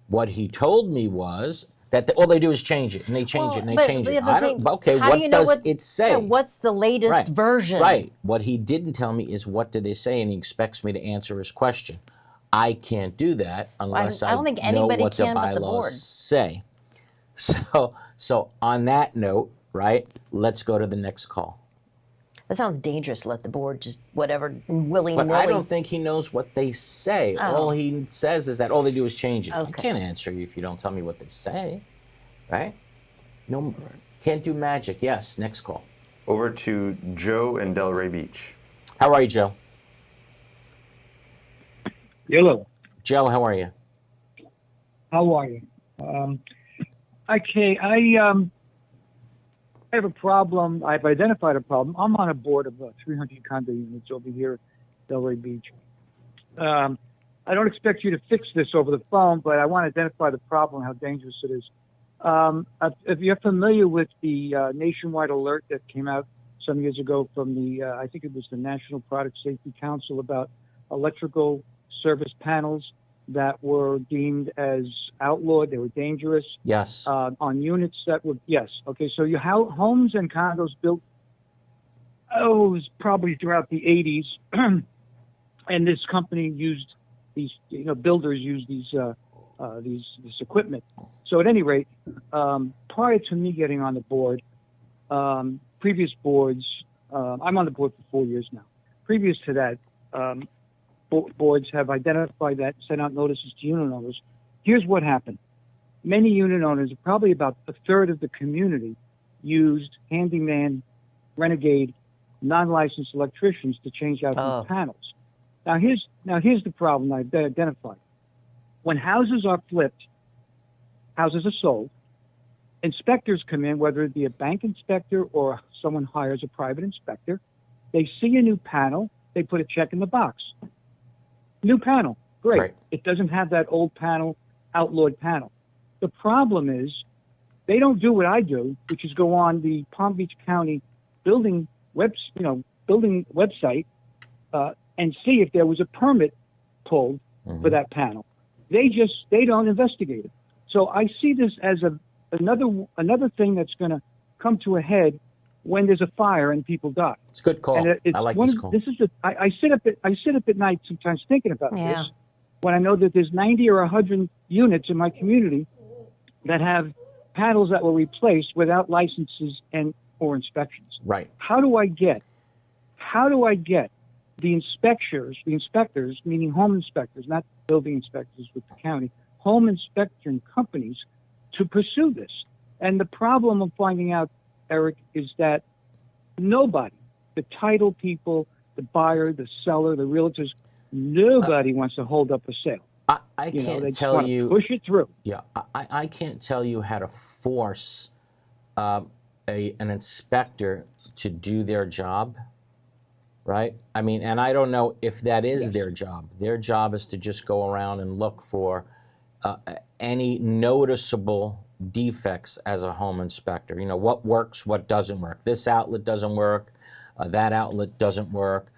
Speaker 2: What he told me was that all they do is change it, and they change it, and they
Speaker 3: But
Speaker 2: change
Speaker 3: the
Speaker 2: it.
Speaker 3: other
Speaker 2: I don't.
Speaker 3: thing,
Speaker 2: Okay,
Speaker 3: how
Speaker 2: what
Speaker 3: do you know
Speaker 2: does
Speaker 3: what-
Speaker 2: it say?
Speaker 3: Yeah, what's the latest
Speaker 2: Right.
Speaker 3: version?
Speaker 2: Right. What he didn't tell me is what did they say, and he expects me to answer his question. I can't do that unless
Speaker 3: I don't think
Speaker 2: know
Speaker 3: anybody
Speaker 2: what the
Speaker 3: can but the
Speaker 2: bylaws
Speaker 3: board.
Speaker 2: say. So on that note, right? Let's go to the next call.
Speaker 3: That sounds dangerous. Let the board just whatever willy
Speaker 2: But
Speaker 3: nilly.
Speaker 2: I don't think he knows what they say.
Speaker 3: Oh.
Speaker 2: All he says is that all they do is change it. I
Speaker 3: Okay.
Speaker 2: can't answer you if you don't tell me what they say, right? No, can't do magic. Yes, next call.
Speaker 4: Over to Joe in Delray Beach.
Speaker 2: How are you, Joe?
Speaker 7: Hello,
Speaker 2: Joe, how are you?
Speaker 7: how are you? Okay, I have a problem. I've identified a problem. I'm on a board of 300 condo units over here at Delray Beach. I don't expect you to fix this over the phone, but I want to identify the problem, how dangerous it is. If you're familiar with the nationwide alert that came out some years ago from the, I think it was the National Product Safety Council about electrical service panels that were deemed as outlawed, they were dangerous
Speaker 2: Yes.
Speaker 7: on units that were, yes. Okay, so your homes and condos built, it was probably throughout the 80s, and this company used these, builders used this equipment. So at any rate, prior to me getting on the board, previous boards, I'm on the board for 4 years now. previous to that, boards have identified that, sent out notices to unit owners. Here's what happened. Many unit owners, probably about a third of the community, used handyman, renegade, non-licensed electricians to change out these panels. Now here's the problem I've identified. When houses are flipped, houses are sold, inspectors come in, whether it be a bank inspector or someone hires a private inspector. They see a new panel, they put a check in the box. New panel, great.
Speaker 2: Right.
Speaker 7: It doesn't have that old panel, outlawed panel. The problem is they don't do what I do, which is go on the Palm Beach County building website and see if there was a permit pulled for that panel. They don't investigate it. So I see this as another thing that's going to come to a head when there's a fire and people die.
Speaker 2: It's a good call.
Speaker 7: And
Speaker 2: I like this call.
Speaker 7: I sit up at night sometimes thinking about this when I know that there's 90 or 100 units in my community that have panels that were replaced without licenses or inspections.
Speaker 2: Right.
Speaker 7: How do I get the inspectors, meaning home inspectors, not building inspectors with the county, home inspection companies to pursue this? And the problem of finding out, Eric, is that nobody, the title people, the buyer, the seller, the realtors, nobody wants to hold up a sale.
Speaker 2: I
Speaker 7: They
Speaker 2: can't
Speaker 7: just
Speaker 2: tell
Speaker 7: wanna
Speaker 2: you.
Speaker 7: push it through.
Speaker 2: Yeah, I can't tell you how to force an inspector to do their job, right? I mean, and I don't know if that is their job. Their job is to just go around and look for any noticeable defects as a home inspector. You know, what works, what doesn't work. This outlet doesn't work, that outlet doesn't work.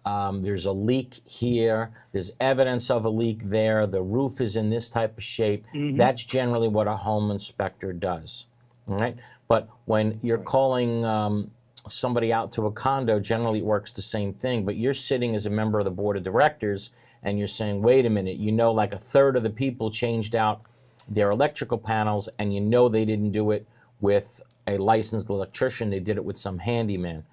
Speaker 2: There's a leak here, there's evidence of a leak there, the roof is in this type of shape. That's generally what a home inspector does, all right? But when you're calling somebody out to a condo, generally it works the same thing, but you're sitting as a member of the board of directors and you're saying, wait a minute, you know, like a third of the people changed out their electrical panels and you know they didn't do it with a licensed electrician, they did it with some handyman.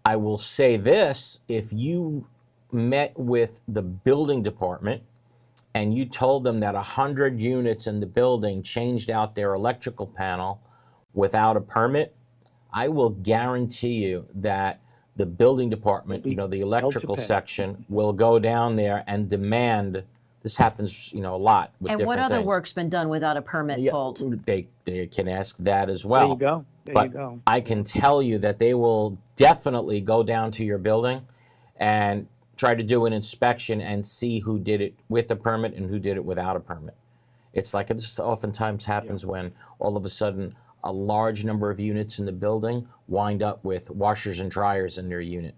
Speaker 2: I will say this, if you met with the building department and you told them that 100 units in the building changed out their electrical panel without a permit, I will guarantee you that the building department, you know, the electrical section will go down there and demand, this happens, you know, a lot with different things.
Speaker 3: And what other work's been done without a permit pulled?
Speaker 2: They can ask that as well.
Speaker 7: There you go. There you go.
Speaker 2: I can tell you that they will definitely go down to your building and try to do an inspection and see who did it with a permit and who did it without a permit. It's like it oftentimes happens when all of a sudden a large number of units in the building wind up with washers and dryers in their unit.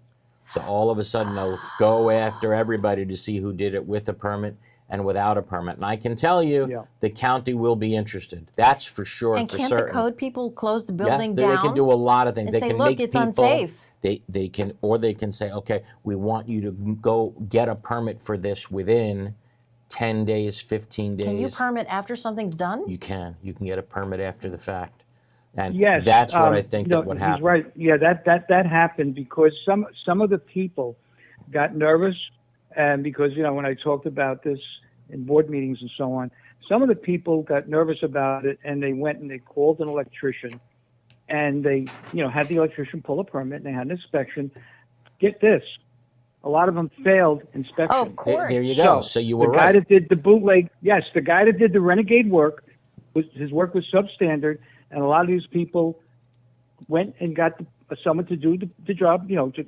Speaker 2: So all of a sudden they'll go after everybody to see who did it with a permit and without a permit. And I can tell you the county will be interested. That's for sure,
Speaker 3: and
Speaker 2: for
Speaker 3: can't
Speaker 2: certain.
Speaker 3: the code people close the building down?
Speaker 2: Yes, they can do a lot of things.
Speaker 3: And
Speaker 2: They
Speaker 3: say,
Speaker 2: can
Speaker 3: look,
Speaker 2: make
Speaker 3: it's
Speaker 2: people,
Speaker 3: unsafe.
Speaker 2: They can, or they can say, okay, we want you to go get a permit for this within 10 days, 15 days.
Speaker 3: Can you permit after something's done?
Speaker 2: You can get a permit after the fact. And
Speaker 7: Yes,
Speaker 2: that's what I think that would happen.
Speaker 7: He's right. Yeah, that happened because some of the people got nervous, and because when I talked about this in board meetings and so on, some of the people got nervous about it, and they went and they called an electrician, and they had the electrician pull a permit, and they had an inspection. Get this, a lot of them failed inspection.
Speaker 3: Oh, of course.
Speaker 2: There you go. So you were
Speaker 7: the
Speaker 2: right.
Speaker 7: guy that did the bootleg, yes, the guy that did the renegade work, his work was substandard. And a lot of these people went and got someone to do the job, to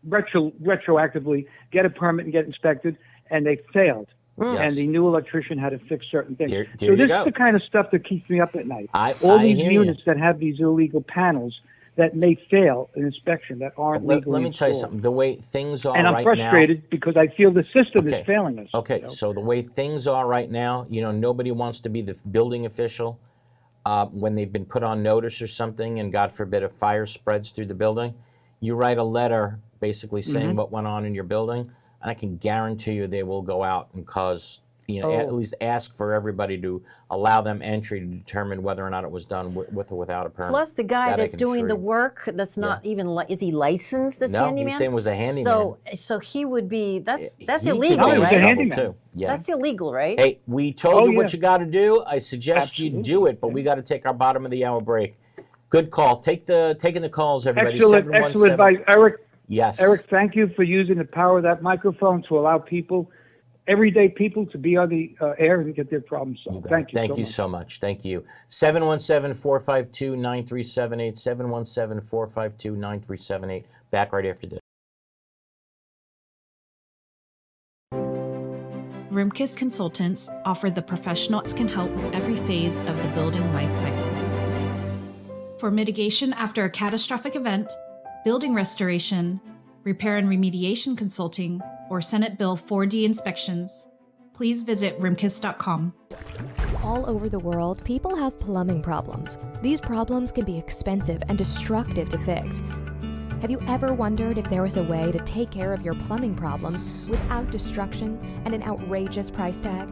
Speaker 7: retroactively get a permit and get inspected, and they failed.
Speaker 2: Yes.
Speaker 7: And the new electrician had to fix certain things.
Speaker 2: There
Speaker 7: so
Speaker 2: you
Speaker 7: this
Speaker 2: go.
Speaker 7: is the kind of stuff that keeps me up at night.
Speaker 2: I
Speaker 7: these
Speaker 2: hear
Speaker 7: units
Speaker 2: you.
Speaker 7: that have these illegal panels that may fail an inspection, that aren't legally
Speaker 2: Let me tell you
Speaker 7: installed.
Speaker 2: something. The way things are
Speaker 7: And I'm
Speaker 2: right
Speaker 7: frustrated because I feel the system
Speaker 2: Okay.
Speaker 7: is failing us.
Speaker 2: Okay, so the way things are right now, nobody wants to be the building official when they've been put on notice or something, and God forbid a fire spreads through the building. You write a letter basically saying what went on in your building, and I can guarantee you they will go out and cause at least ask for everybody to allow them entry to determine whether or not it was done with or without a permit.
Speaker 3: Plus, the guy
Speaker 2: That I
Speaker 3: that's
Speaker 2: can
Speaker 3: doing
Speaker 2: assure
Speaker 3: the
Speaker 2: you.
Speaker 3: work, that's not even, is he licensed, this
Speaker 2: No,
Speaker 3: handyman?
Speaker 2: he's saying it was a handyman.
Speaker 3: So he would be, that's
Speaker 2: He could
Speaker 3: illegal,
Speaker 2: get in
Speaker 3: right?
Speaker 7: He's a
Speaker 2: trouble,
Speaker 7: handyman.
Speaker 2: too. Yeah.
Speaker 3: That's illegal, right?
Speaker 2: Hey, we told
Speaker 7: Oh,
Speaker 2: you what
Speaker 7: yeah.
Speaker 2: you got to do. I suggest you do it, but we got to take our bottom of the hour break. Good call. Taking the calls, everybody.
Speaker 7: Excellent
Speaker 2: 717
Speaker 7: advice, Eric.
Speaker 2: Yes.
Speaker 7: Eric, thank you for using the power of that microphone to allow people, everyday people, to be on the air and get their problems
Speaker 2: You
Speaker 7: solved.
Speaker 2: got
Speaker 7: Thank
Speaker 2: it.
Speaker 7: you.
Speaker 2: Thank you so much. Thank you. 717-452-9378. 717-452-9378. Back right after this.
Speaker 8: Rimkus Consultants offer the professionals can help with every phase of the building life cycle. For mitigation after a catastrophic event, building restoration, repair and remediation consulting, or Senate Bill 4D inspections, please visit rimkus.com.
Speaker 9: All over the world, people have plumbing problems. These problems can be expensive and destructive to fix. Have you ever wondered if there was a way to take care of your plumbing problems without destruction and an outrageous price tag?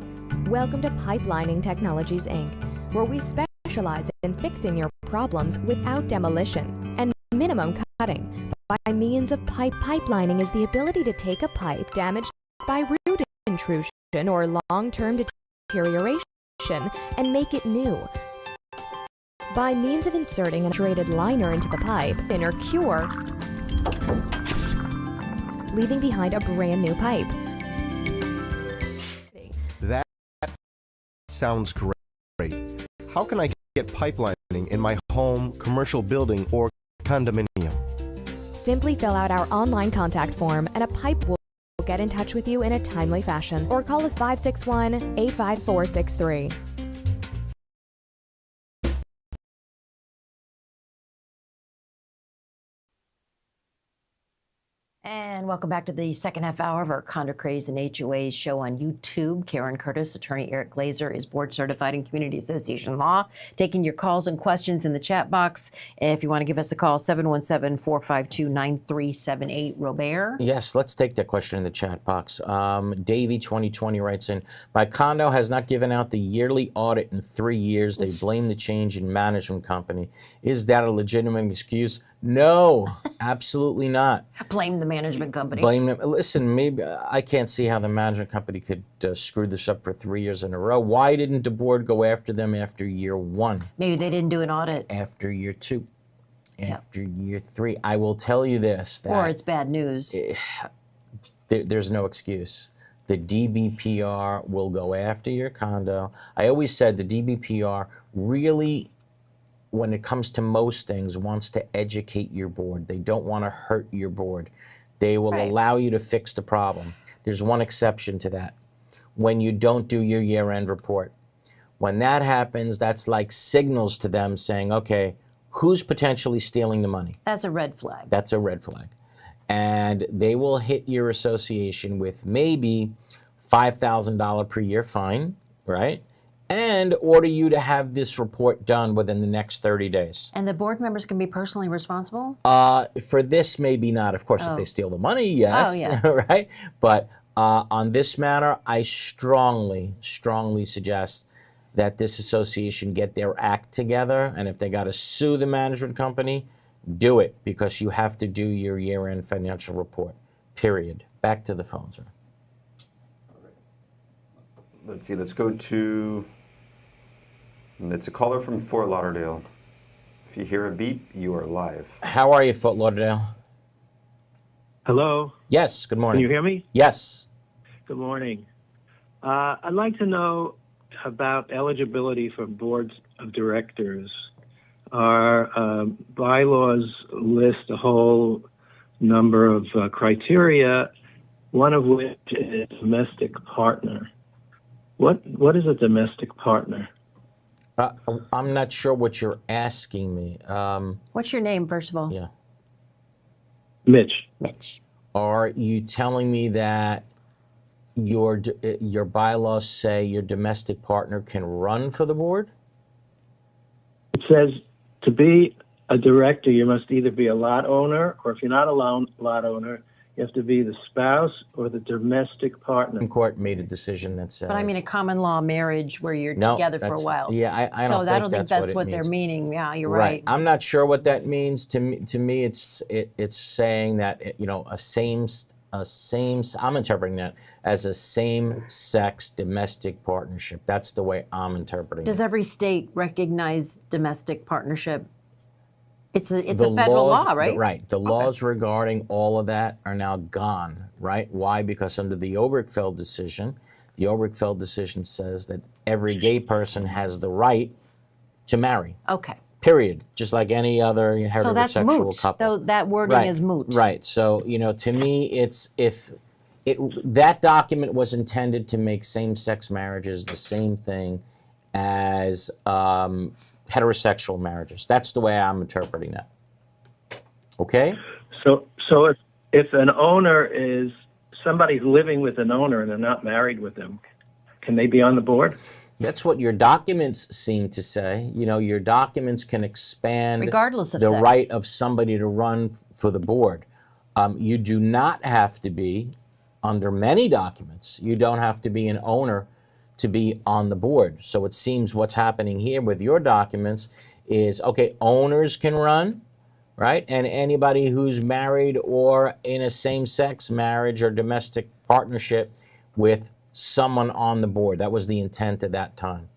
Speaker 9: Welcome to Pipelining Technologies, Inc., where we specialize in fixing your problems without demolition and minimum cutting. By means of pipelining is the ability to take a pipe damaged by root intrusion or long-term deterioration and make it new. By means of inserting a treated liner into the pipe, thin or cure, leaving behind a brand new pipe.
Speaker 10: That sounds great. How can I get pipelining in my home, commercial building, or condominium?
Speaker 9: Simply fill out our online contact form and a pipe will get in touch with you in a timely fashion, or call us 561-85463.
Speaker 3: And welcome back to the second half hour of our Condo Craze and HOAs show on YouTube. Karen Curtis, attorney Eric Glazer is board certified in community association law. Taking your calls and questions in the chat box. If you want to give us a call, 717-452-9378. Robert?
Speaker 2: Yes, let's take that question in the chat box. Davey 2020 writes in, my condo has not given out the yearly audit in 3 years. They blame the change in management company. Is that a legitimate excuse? No, absolutely not.
Speaker 3: Blame the management company.
Speaker 2: Blame them. Listen, maybe I can't see how the management company could screw this up for 3 years in a row. Why didn't the board go after them after year 1?
Speaker 3: Maybe they didn't do an audit.
Speaker 2: After year 2? After year 3? I will tell you this. That
Speaker 3: Or it's bad news.
Speaker 2: There's no excuse. The DBPR will go after your condo. I always said the DBPR really, when it comes to most things, wants to educate your board. They don't want to hurt your board. They will allow you to fix the problem. There's one exception to that. When you don't do your year-end report. When that happens, that's like signals to them saying, okay, who's potentially stealing the money?
Speaker 3: That's a red flag.
Speaker 2: That's a red flag. And they will hit your association with maybe $5,000 per year fine, right? And order you to have this report done within the next 30 days.
Speaker 3: And the board members can be personally responsible?
Speaker 2: For this, maybe not. Of course, if they steal the money, yes, right? But on this matter, I strongly, strongly suggest that this association get their act together. And if they got to sue the management company, do it, because you have to do your year-end financial report, period. Back to the phones.
Speaker 4: Let's see, let's go to, and it's a caller from Fort Lauderdale. If you hear a beep, you are live.
Speaker 2: How are you, Fort Lauderdale?
Speaker 11: Hello?
Speaker 2: Yes, good morning.
Speaker 11: Can you hear me?
Speaker 2: Yes.
Speaker 11: Good morning. I'd like to know about eligibility for boards of directors. Our bylaws list a whole number of criteria, one of which is domestic partner. What is a domestic partner?
Speaker 2: I'm not sure what you're asking me.
Speaker 3: What's your name, first of all?
Speaker 2: Yeah.
Speaker 11: Mitch.
Speaker 3: Mitch.
Speaker 2: Are you telling me that your bylaws say your domestic partner can run for the board?
Speaker 11: It says to be a director, you must either be a lot owner, or if you're not a lot owner, You have to be the spouse or the domestic partner.
Speaker 2: Supreme Court made a decision that says.
Speaker 3: But I mean a common law marriage where you're
Speaker 2: No,
Speaker 3: together for a
Speaker 2: that's-
Speaker 3: while.
Speaker 2: yeah, I don't
Speaker 3: So I
Speaker 2: think
Speaker 3: don't think
Speaker 2: that's
Speaker 3: that's
Speaker 2: what
Speaker 3: what
Speaker 2: it
Speaker 3: they're
Speaker 2: means.
Speaker 3: meaning. Yeah, you're right.
Speaker 2: I'm not sure what that means. To me, it's saying that I'm interpreting that as a same-sex domestic partnership. That's the way I'm interpreting
Speaker 3: Does
Speaker 2: it.
Speaker 3: every state recognize domestic partnership? It's a
Speaker 2: The
Speaker 3: federal
Speaker 2: laws-
Speaker 3: law, right?
Speaker 2: Right. The laws regarding all of that are now gone, right? Why? Because under the Obergefell decision, the Obergefell decision says that every gay person has the right to marry.
Speaker 3: Okay.
Speaker 2: Period. Just like any other
Speaker 3: So that's
Speaker 2: heterosexual
Speaker 3: moot.
Speaker 2: couple.
Speaker 3: Though that wording
Speaker 2: Right,
Speaker 3: is moot.
Speaker 2: Right. So, to me, that document was intended to make same-sex marriages the same thing as heterosexual marriages. That's the way I'm interpreting that. Okay?
Speaker 11: So if an owner is somebody's living with an owner and they're not married with them, can they be on the board?
Speaker 2: That's what your documents seem to say. Your documents can expand
Speaker 3: Regardless of
Speaker 2: the
Speaker 3: sex.
Speaker 2: right of somebody to run for the board. You do not have to be, under many documents, you don't have to be an owner to be on the board. So it seems what's happening here with your documents is, okay, owners can run, right? And anybody who's married or in a same-sex marriage or domestic partnership with someone on the board. That was the intent at that time.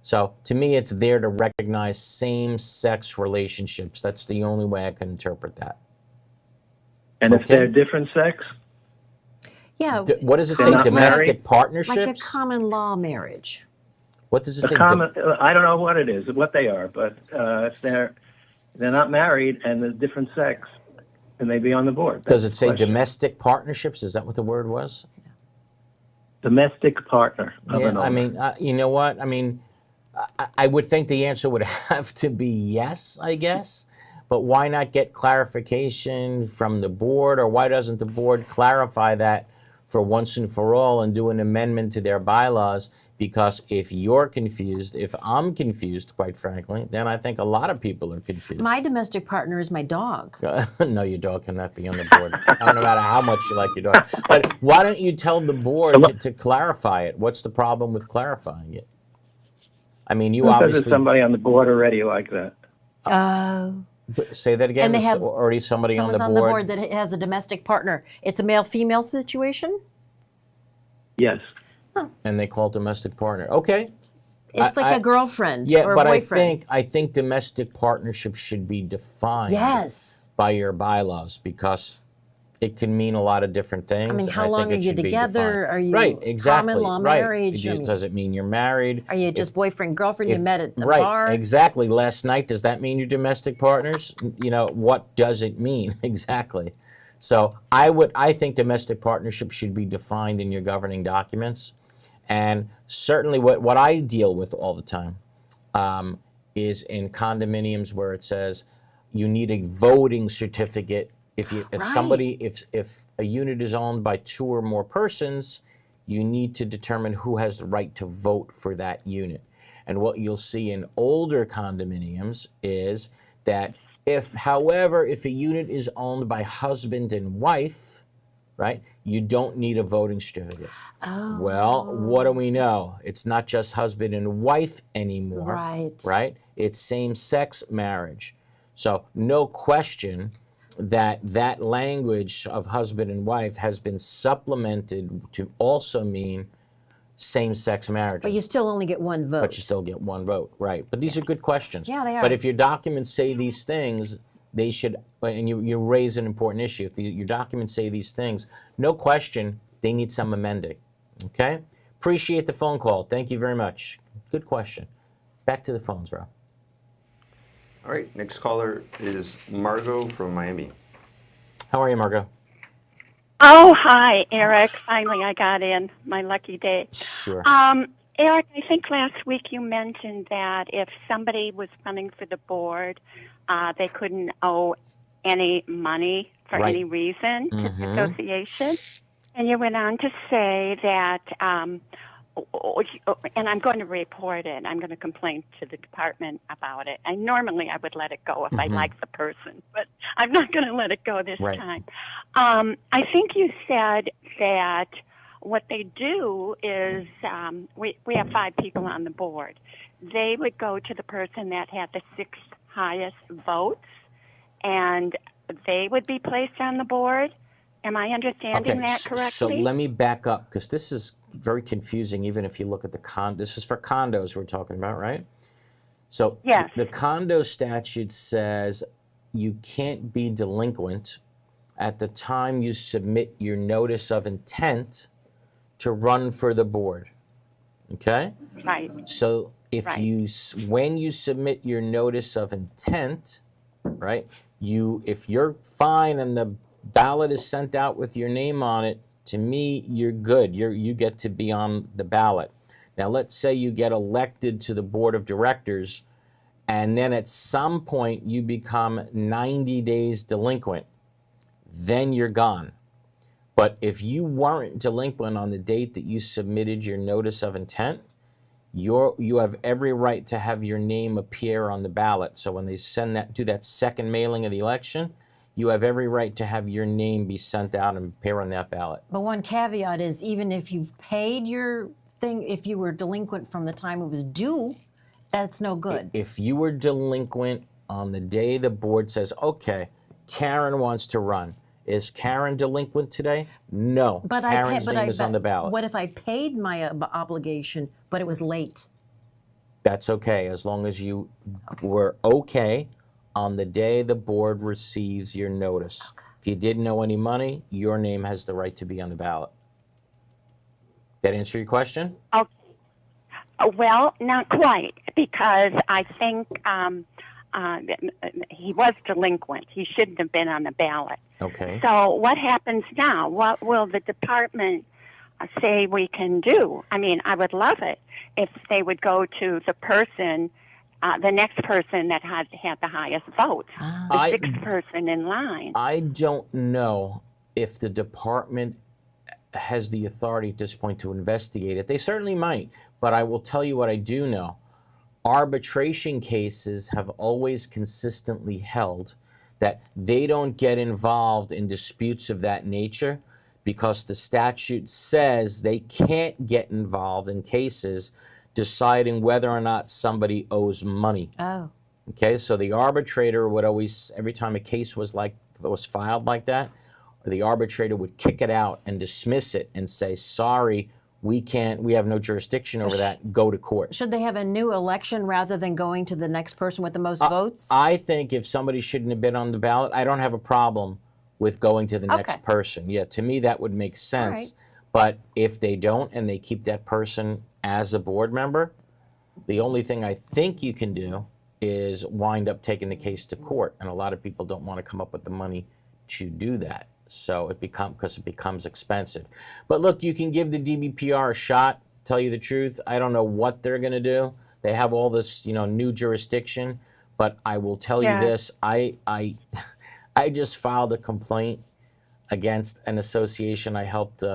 Speaker 2: So to me, it's there to recognize same-sex relationships. That's the only way I can interpret that.
Speaker 11: And if they're different sex?
Speaker 3: Yeah.
Speaker 2: What does it
Speaker 11: They're
Speaker 2: say?
Speaker 11: not
Speaker 2: Domestic
Speaker 11: married?
Speaker 2: partnerships?
Speaker 3: Like a common law marriage.
Speaker 2: What does it
Speaker 11: A
Speaker 2: say?
Speaker 11: common, I don't know what it is, what they are, but if they're not married and they're different sex, then they be on the board.
Speaker 2: Does
Speaker 11: That's
Speaker 2: it say
Speaker 11: the question.
Speaker 2: domestic partnerships? Is that what the word was?
Speaker 11: Domestic partner of
Speaker 2: Yeah,
Speaker 11: an
Speaker 2: I
Speaker 11: owner.
Speaker 2: mean, you know what? I mean, I would think the answer would have to be yes, I guess. But why not get clarification from the board, or why doesn't the board clarify that for once and for all and do an amendment to their bylaws? Because if you're confused, if I'm confused, quite frankly, then I think a lot of people are confused.
Speaker 3: My domestic partner is my dog.
Speaker 2: No, your dog cannot be on the board. No matter how much you like your dog. But why don't you tell the board to clarify it? What's the problem with clarifying it? I mean, you
Speaker 11: Because
Speaker 2: obviously...
Speaker 11: there's somebody on the board already like that.
Speaker 2: Say that again.
Speaker 3: And they
Speaker 2: There's
Speaker 3: have
Speaker 2: already somebody on
Speaker 3: someone's
Speaker 2: the board.
Speaker 3: that has a domestic partner. It's a male-female situation?
Speaker 11: Yes.
Speaker 2: And they call it domestic partner. Okay.
Speaker 3: It's like a girlfriend
Speaker 2: Yeah,
Speaker 3: or a
Speaker 2: but
Speaker 3: boyfriend.
Speaker 2: I think domestic partnership should be defined
Speaker 3: Yes.
Speaker 2: by your bylaws, because it can mean a lot of different things.
Speaker 3: I mean,
Speaker 2: and
Speaker 3: how
Speaker 2: think
Speaker 3: long
Speaker 2: it
Speaker 3: are you
Speaker 2: should be
Speaker 3: together?
Speaker 2: defined.
Speaker 3: Are you
Speaker 2: right? Exactly.
Speaker 3: common law
Speaker 2: right.
Speaker 3: marriage? I mean,
Speaker 2: Does it mean you're married?
Speaker 3: Are you just boyfriend, girlfriend? You met at the
Speaker 2: right,
Speaker 3: bar?
Speaker 2: exactly. Last night, does that mean you're domestic partners? What does it mean exactly? So I think domestic partnership should be defined in your governing documents. And certainly what I deal with all the time is in condominiums where it says you need a voting certificate. If a unit is owned by 2 or more persons, you need to determine who has the right to vote for that unit. And what you'll see in older condominiums is that if a unit is owned by husband and wife, right, you don't need a voting certificate.
Speaker 3: Oh.
Speaker 2: Well, what do we know? It's not just husband and wife anymore.
Speaker 3: Right.
Speaker 2: Right? It's same-sex marriage. So no question that language of husband and wife has been supplemented to also mean same-sex marriages.
Speaker 3: But you still only get one vote.
Speaker 2: But you still get one vote, right. But these are good questions.
Speaker 3: Yeah, they are.
Speaker 2: But if your documents say these things, they should, and you raise an important issue. If your documents say these things, no question, they need some amending, okay? Appreciate the phone call. Thank you very much. Good question. Back to the phones, Rob.
Speaker 4: All right, next caller is Margot from Miami.
Speaker 2: How are you, Margot?
Speaker 12: Oh, hi, Eric. Finally, I got in. My lucky day.
Speaker 2: Sure.
Speaker 12: Eric, I think last week you mentioned that if somebody was running for the board, they couldn't owe any money for any reason to the association. And you went on to say that and I'm going to report it. I'm going to complain to the department about it. And normally I would let it go if I like the person, but I'm not going to let it go this time. I think you said that what they do is we have 5 people on the board. They would go to the person that had the 6th highest votes, and they would be placed on the board. Am I understanding that correctly?
Speaker 2: So let me back up, because this is very confusing, even if you look at the this is for condos we're talking about, right? So
Speaker 12: yes.
Speaker 2: The condo statute says you can't be delinquent at the time you submit your notice of intent to run for the board, okay?
Speaker 12: Right.
Speaker 2: So if when you submit your notice of intent, right, if you're fine and the ballot is sent out with your name on it, to me, you're good. You get to be on the ballot. Now, let's say you get elected to the board of directors, and then at some point you become 90 days delinquent. Then you're gone. But if you weren't delinquent on the date that you submitted your notice of intent, you have every right to have your name appear on the ballot. So when they do that second mailing of the election, you have every right to have your name be sent out and appear on that ballot.
Speaker 3: But one caveat is, even if you've paid your thing, if you were delinquent from the time it was due, that's no good.
Speaker 2: If you were delinquent on the day the board says, okay, Karen wants to run. Is Karen delinquent today? No.
Speaker 3: But
Speaker 2: Karen's name is on the ballot.
Speaker 3: What if I paid my obligation, but it was late?
Speaker 2: That's okay, as long as you were okay on the day the board receives your notice.
Speaker 3: Okay.
Speaker 2: If you didn't owe any money, your name has the right to be on the ballot. That answer your question?
Speaker 12: Okay. Well, not quite, because I think he was delinquent. He shouldn't have been on the ballot.
Speaker 2: Okay.
Speaker 12: So what happens now? What will the department say we can do? I mean, I would love it if they would go to the person, the next person that had the highest votes, the sixth person in line.
Speaker 2: I don't know if the department has the authority at this point to investigate it. They certainly might, but I will tell you what I do know. Arbitration cases have always consistently held that they don't get involved in disputes of that nature because the statute says they can't get involved in cases deciding whether or not somebody owes money.
Speaker 3: Oh.
Speaker 2: Okay, so the arbitrator would always, every time a case was filed like that, the arbitrator would kick it out and dismiss it and say, sorry, we have no jurisdiction over that, go to court.
Speaker 3: Should they have a new election rather than going to the next person with the most votes?
Speaker 2: I think if somebody shouldn't have been on the ballot, I don't have a problem with going to the next person. Yeah, to me that would make sense.
Speaker 3: Right.
Speaker 2: But if they don't and they keep that person as a board member, the only thing I think you can do is wind up taking the case to court. And a lot of people don't want to come up with the money to do that. So it becomes expensive. But look, you can give the DBPR a shot. Tell you the truth, I don't know what they're going to do. They have all this, new jurisdiction. But I will tell you this: I just filed a complaint against an association. I helped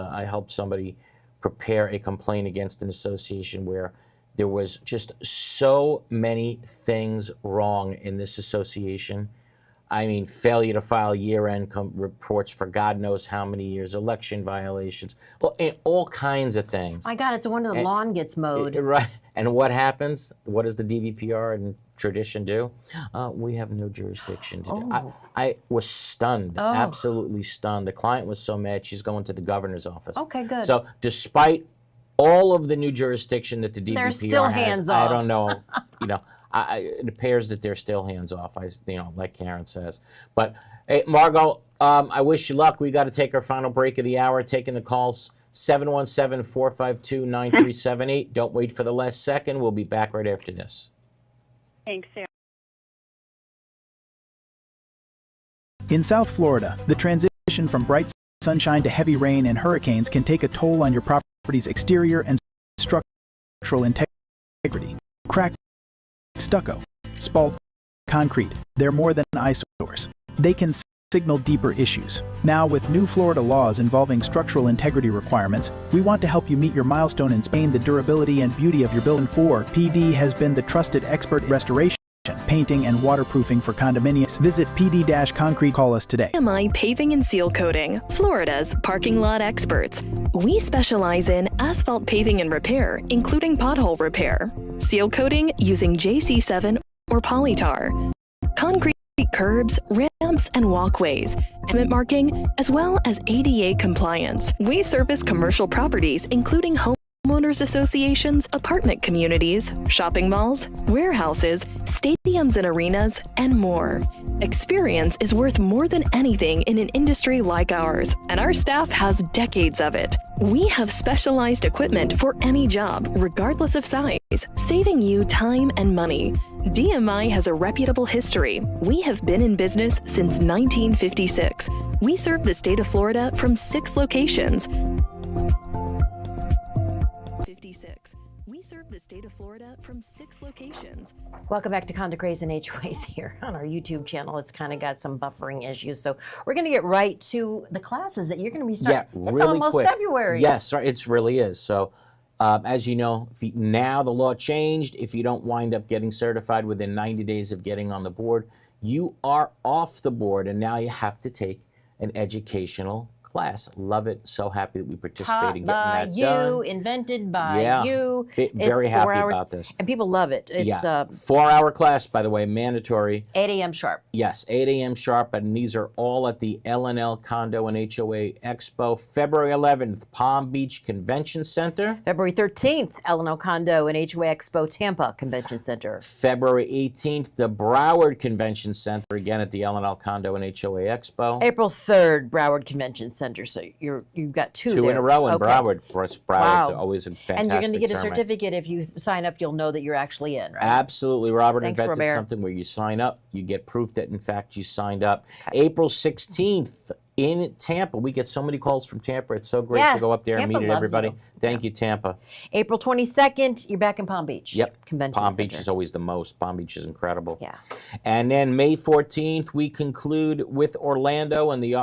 Speaker 2: somebody prepare a complaint against an association where there was just so many things wrong in this association. I mean, failure to file year-end reports for God knows how many years, election violations, well, and all kinds of things.
Speaker 3: My God, it's a wonder the lawn gets mowed.
Speaker 2: Right. And what happens? What does the DBPR and tradition do? We have no jurisdiction to do. I was stunned, absolutely stunned. The client was so mad, she's going to the governor's office.
Speaker 3: Okay, good.
Speaker 2: So despite all of the new jurisdiction that the DBPR
Speaker 3: they're still
Speaker 2: has,
Speaker 3: hands off.
Speaker 2: I don't know, it appears that they're still hands off, like Karen says. But, hey, Margot, I wish you luck. We got to take our final break of the hour, taking the calls, 717-452-9378. Don't wait for the last second. We'll be back right after this.
Speaker 12: Thanks, Sarah.
Speaker 13: In South Florida, the transition from bright sunshine to heavy rain and hurricanes can take a toll on your property's exterior and structural integrity. Cracked stucco, spalt concrete, they're more than eyesores. They can signal deeper issues. Now, with new Florida laws involving structural integrity requirements, we want to help you meet your milestone in Spain. The durability and beauty of your building. 4 PD has been the trusted expert in restoration, painting, and waterproofing for condominiums. Visit PD-Concrete. Call us today.
Speaker 14: DMI Paving and Seal Coating, Florida's parking lot experts. We specialize in asphalt paving and repair, including pothole repair, seal coating using JC7 or polytar, concrete curbs, ramps, and walkways, pavement marking, as well as ADA compliance. We service commercial properties, including homeowners associations, apartment communities, shopping malls, warehouses, stadiums and arenas, and more. Experience is worth more than anything in an industry like ours, and our staff has decades of it. We have specialized equipment for any job, regardless of size, saving you time and money. DMI has a reputable history. We have been in business since 1956. We serve the state of Florida from 6 locations. We serve the state of Florida from 6 locations.
Speaker 3: Welcome back to Condo Craze and HOAs here on our YouTube channel. It's kind of got some buffering issues, so we're going to get right to the classes that you're going to be starting.
Speaker 2: Yeah,
Speaker 3: it's
Speaker 2: really
Speaker 3: almost
Speaker 2: quick.
Speaker 3: February.
Speaker 2: Yes, it really is. So, as you know, now the law changed. If you don't wind up getting certified within 90 days of getting on the board, you are off the board, and now you have to take an educational class. Love it. So happy that we participate in getting that done.
Speaker 3: Invented by you.
Speaker 2: Very
Speaker 3: it's
Speaker 2: happy
Speaker 3: 4 hours,
Speaker 2: about this.
Speaker 3: and people love it. It's
Speaker 2: 4-hour class, by the way, mandatory.
Speaker 3: 8 a.m. sharp.
Speaker 2: Yes, 8 a.m. sharp, and these are all at the L&L Condo and HOA Expo. February 11th, Palm Beach Convention Center.
Speaker 3: February 13th, L&L Condo and HOA Expo, Tampa Convention Center.
Speaker 2: February 18th, the Broward Convention Center, again at the L&L Condo and HOA Expo.
Speaker 3: April 3rd, Broward Convention Center. So you've got two
Speaker 2: in a row in Broward. Broward's
Speaker 3: Wow.
Speaker 2: always a fantastic
Speaker 3: And you're going to get a
Speaker 2: tournament.
Speaker 3: certificate if you sign up. You'll know that you're actually in, right?
Speaker 2: Absolutely. Robert
Speaker 3: Thanks,
Speaker 2: invented
Speaker 3: Robert.
Speaker 2: something where you sign up, you get proof that in fact you signed up. April 16th in Tampa. We get so many calls from Tampa. It's so great to go up there
Speaker 3: Tampa
Speaker 2: and meet
Speaker 3: loves
Speaker 2: everybody.
Speaker 3: you.
Speaker 2: Thank you, Tampa.
Speaker 3: April 22nd, you're back in Palm Beach.
Speaker 2: Yep.
Speaker 3: Convention
Speaker 2: Palm
Speaker 3: Center.
Speaker 2: Beach is always the most. Palm Beach is incredible.
Speaker 3: Yeah.
Speaker 2: And then May 14th, we conclude with Orlando in the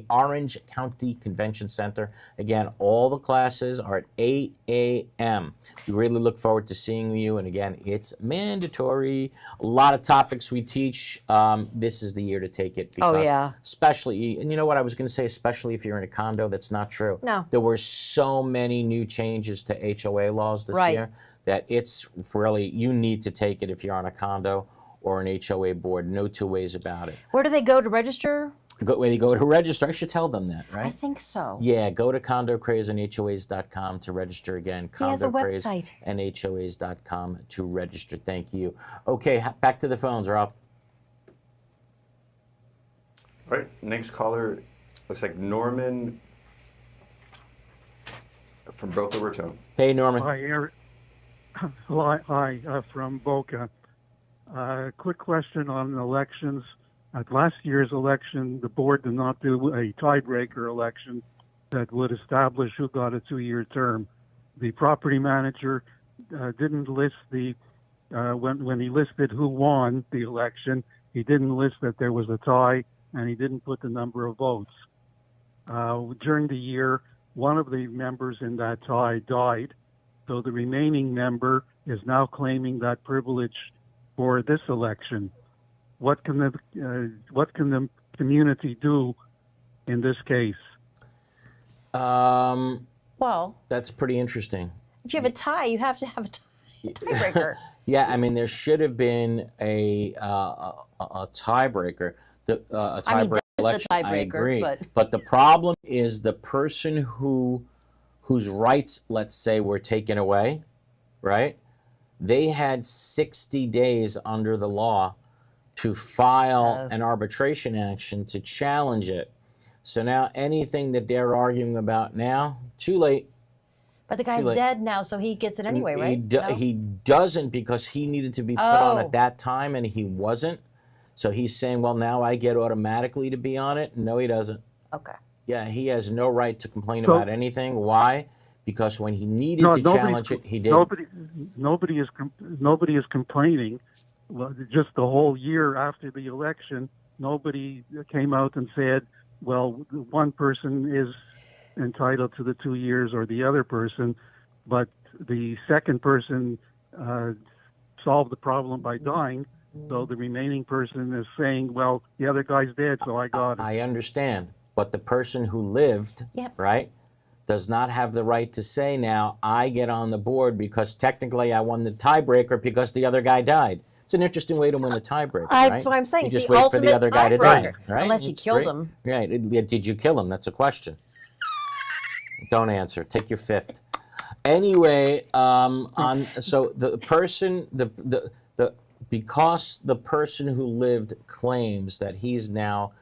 Speaker 2: Orange County Convention Center. Again, all the classes are at 8 a.m. We really look forward to seeing you. And again, it's mandatory. A lot of topics we teach. This is the year to take it. Because especially, and you know what I was going to say, especially if you're in a condo, that's not true.
Speaker 3: No.
Speaker 2: There were so many new changes to HOA laws this year that it's really, you need to take it if you're on a condo or an HOA board. No two ways about it.
Speaker 3: Where do they go to register?
Speaker 2: When you go to register, I should tell them that, right?
Speaker 3: I think so.
Speaker 2: Yeah, go to condocrazeandhoas.com to register again.
Speaker 3: He has a website.
Speaker 2: Condocrazeandhoas.com to register. Thank you. Okay, back to the phones, Rob.
Speaker 4: All right, next caller looks like Norman from Boca Raton.
Speaker 2: Hey, Norman.
Speaker 15: Hi, Eric. Hi, from Boca. Quick question on elections. At last year's election, the board did not do a tiebreaker election that would establish who got a 2-year term. The property manager didn't list when he listed who won the election, he didn't list that there was a tie, and he didn't put the number of votes. During the year, one of the members in that tie died, so the remaining member is now claiming that privilege for this election. What can the community do in this case?
Speaker 3: Well,
Speaker 2: that's pretty interesting.
Speaker 3: If you have a tie, you have to have a tiebreaker.
Speaker 2: Yeah, I mean, there should have been a tiebreaker. A tiebreaker election. I agree. But the problem is the person whose rights, let's say, were taken away, right? They had 60 days under the law to file an arbitration action to challenge it. So now anything that they're arguing about now, too late.
Speaker 3: But the guy's dead now, so he gets it anyway, right?
Speaker 2: He doesn't, because he needed to be put on at that time and he wasn't. So he's saying, well, now I get automatically to be on it. No, he doesn't.
Speaker 3: Okay.
Speaker 2: Yeah, he has no right to complain about anything. Why? Because when he needed to challenge it, he didn't.
Speaker 15: Nobody is complaining. Well, just the whole year after the election, nobody came out and said, well, one person is entitled to the 2 years or the other person, but the second person solved the problem by dying. So the remaining person is saying, well, the other guy's dead, so I got it.
Speaker 2: I understand, but the person who lived, right, does not have the right to say now, I get on the board because technically I won the tiebreaker because the other guy died. It's an interesting way to win a tiebreaker, right?
Speaker 3: That's what I'm saying.
Speaker 2: You just
Speaker 3: the
Speaker 2: wait for the other guy to die, right?
Speaker 3: Unless he killed him.
Speaker 2: Right. Did you kill him? That's a question. Don't answer. Take your fifth. Anyway, so the person, because the person who lived claims that he's now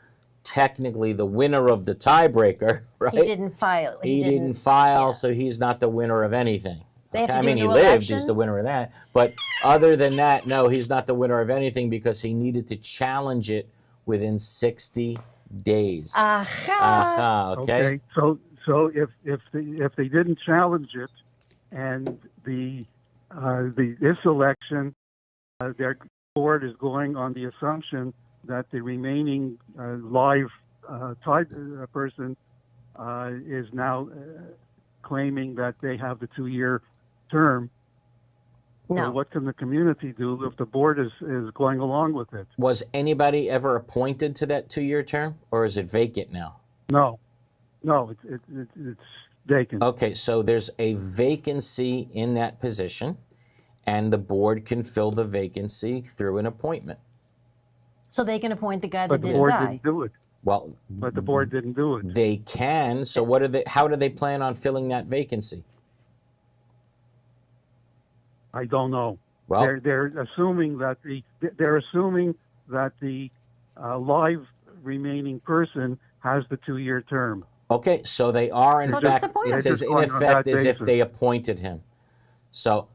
Speaker 2: technically the winner of the tiebreaker, right?
Speaker 3: He didn't file.
Speaker 2: He didn't file, so he's not the winner of anything.
Speaker 3: They have to
Speaker 2: I
Speaker 3: do
Speaker 2: mean,
Speaker 3: a
Speaker 2: he
Speaker 3: new
Speaker 2: lived,
Speaker 3: election?
Speaker 2: he's the winner of that. But other than that, no, he's not the winner of anything because he needed to challenge it within 60 days. Okay.
Speaker 15: So if they didn't challenge it, and this election, their board is going on the assumption that the remaining live tied person is now claiming that they have the 2-year term.
Speaker 3: No.
Speaker 15: So what can the community do if the board is going along with it?
Speaker 2: Was anybody ever appointed to that 2-year term, or is it vacant now?
Speaker 15: No, it's vacant.
Speaker 2: Okay, so there's a vacancy in that position, and the board can fill the vacancy through an appointment.
Speaker 3: So they can appoint the guy
Speaker 15: But
Speaker 3: that
Speaker 15: the
Speaker 3: didn't
Speaker 15: board
Speaker 3: die.
Speaker 15: didn't do it.
Speaker 2: Well,
Speaker 15: But the board didn't do it.
Speaker 2: they can. So what are they? How do they plan on filling that vacancy?
Speaker 15: I don't know.
Speaker 2: Well,
Speaker 15: They're assuming that the live remaining person has the 2-year term.
Speaker 2: okay, so they are in
Speaker 3: So
Speaker 2: fact.
Speaker 3: just appoint
Speaker 2: It
Speaker 3: him.
Speaker 2: says
Speaker 15: Just
Speaker 2: in
Speaker 15: going on
Speaker 2: effect
Speaker 15: that
Speaker 2: as if
Speaker 15: basis.
Speaker 2: they appointed him. So,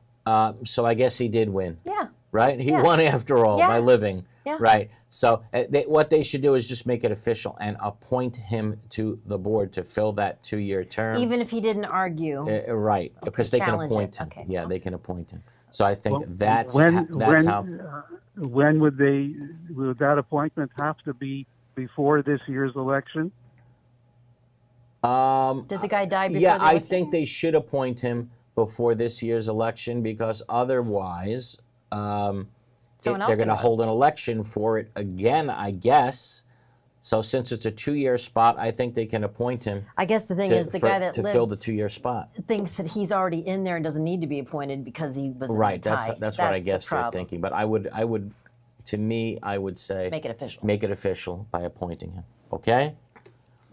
Speaker 2: so I guess he did win.
Speaker 3: Yeah.
Speaker 2: Right? He
Speaker 3: Yeah.
Speaker 2: won after all by
Speaker 3: Yeah.
Speaker 2: living.
Speaker 3: Yeah.
Speaker 2: Right. So what they should do is just make it official and appoint him to the board to fill that 2-year term.
Speaker 3: Even if he didn't argue.
Speaker 2: Right, because they can
Speaker 3: challenge
Speaker 2: appoint
Speaker 3: it.
Speaker 2: him.
Speaker 3: Okay.
Speaker 2: Yeah, they can appoint him. So I think
Speaker 15: Well,
Speaker 2: that's
Speaker 15: when
Speaker 2: how.
Speaker 15: would that appointment have to be before this year's election?
Speaker 3: Did the guy die before
Speaker 2: Yeah,
Speaker 3: the
Speaker 2: I
Speaker 3: election?
Speaker 2: think they should appoint him before this year's election because otherwise
Speaker 3: Someone else
Speaker 2: they're going to
Speaker 3: can
Speaker 2: hold an election for it again, I guess. So since it's a 2-year spot, I think they can appoint him.
Speaker 3: I guess the thing is the guy that
Speaker 2: to
Speaker 3: lived
Speaker 2: fill the 2-year spot.
Speaker 3: thinks that he's already in there and doesn't need to be appointed because he was
Speaker 2: Right.
Speaker 3: in the tie.
Speaker 2: That's what I
Speaker 3: the
Speaker 2: guess they're
Speaker 3: problem.
Speaker 2: thinking. But I would, to me, I would say
Speaker 3: Make it official.
Speaker 2: Make it official by appointing him. Okay.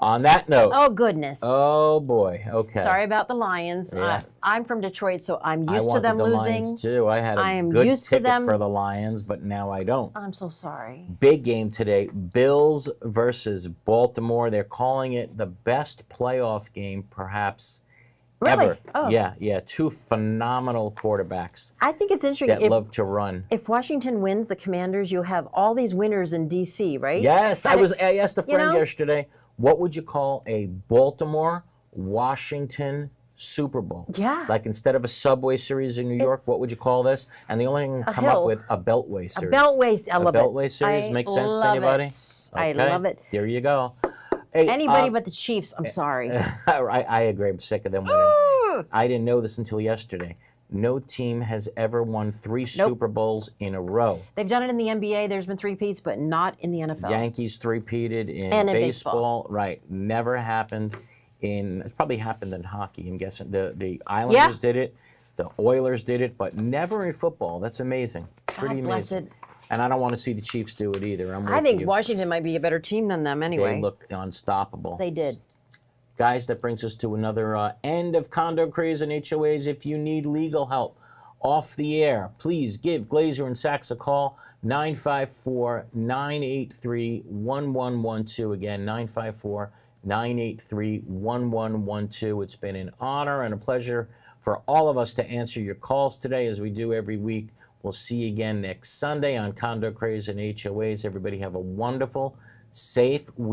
Speaker 2: On that note.
Speaker 3: Oh goodness.
Speaker 2: Oh boy. Okay.
Speaker 3: Sorry about the Lions.
Speaker 2: Yeah.
Speaker 3: I'm from Detroit, so I'm
Speaker 2: I
Speaker 3: used to
Speaker 2: wanted
Speaker 3: them
Speaker 2: the
Speaker 3: losing.
Speaker 2: Lions too. I had a
Speaker 3: I am
Speaker 2: good
Speaker 3: used to
Speaker 2: ticket
Speaker 3: them.
Speaker 2: for the Lions, but now I don't.
Speaker 3: I'm so sorry.
Speaker 2: Big game today. Bills versus Baltimore. They're calling it the best playoff game perhaps
Speaker 3: Really?
Speaker 2: ever.
Speaker 3: Oh.
Speaker 2: Yeah. 2 phenomenal quarterbacks
Speaker 3: I think it's interesting.
Speaker 2: that love to run.
Speaker 3: If Washington wins the Commanders, you'll have all these winners in D.C., right?
Speaker 2: Yes, I asked a
Speaker 3: you
Speaker 2: friend
Speaker 3: know?
Speaker 2: yesterday, what would you call a Baltimore Washington Super Bowl?
Speaker 3: Yeah.
Speaker 2: Like instead of a Subway Series in New York, what would you call this? And the only thing I can come up
Speaker 3: hill.
Speaker 2: with a Beltway Series.
Speaker 3: A Beltway, I love it.
Speaker 2: A Beltway Series
Speaker 3: I
Speaker 2: makes sense to
Speaker 3: love
Speaker 2: anybody?
Speaker 3: it. I
Speaker 2: Okay,
Speaker 3: love it.
Speaker 2: There you go. Hey,
Speaker 3: Anybody but the Chiefs, I'm sorry.
Speaker 2: I agree. I'm sick of them winning. I didn't know this until yesterday. No team has ever won 3 Super Bowls in a row.
Speaker 3: They've done it in the NBA. There's been 3-peats, but not in the NFL.
Speaker 2: Yankees 3-peated in
Speaker 3: And in
Speaker 2: baseball. Right. Never happened it probably happened in hockey, I'm guessing. The Islanders did it. The Oilers did it, but never in football. That's amazing. Pretty
Speaker 3: God bless
Speaker 2: amazing.
Speaker 3: it.
Speaker 2: And I don't want to see the Chiefs do it either.
Speaker 3: I think Washington might be a better team than them anyway.
Speaker 2: They look unstoppable.
Speaker 3: They did.
Speaker 2: Guys, that brings us to another end of Condo Craze and HOAs. If you need legal help off the air, please give Glazer and Sachs a call, 954-983-1112. Again, 954-983-1112. It's been an honor and a pleasure for all of us to answer your calls today, as we do every week. We'll see you again next Sunday on Condo Craze and HOAs. Everybody have a wonderful, safe week.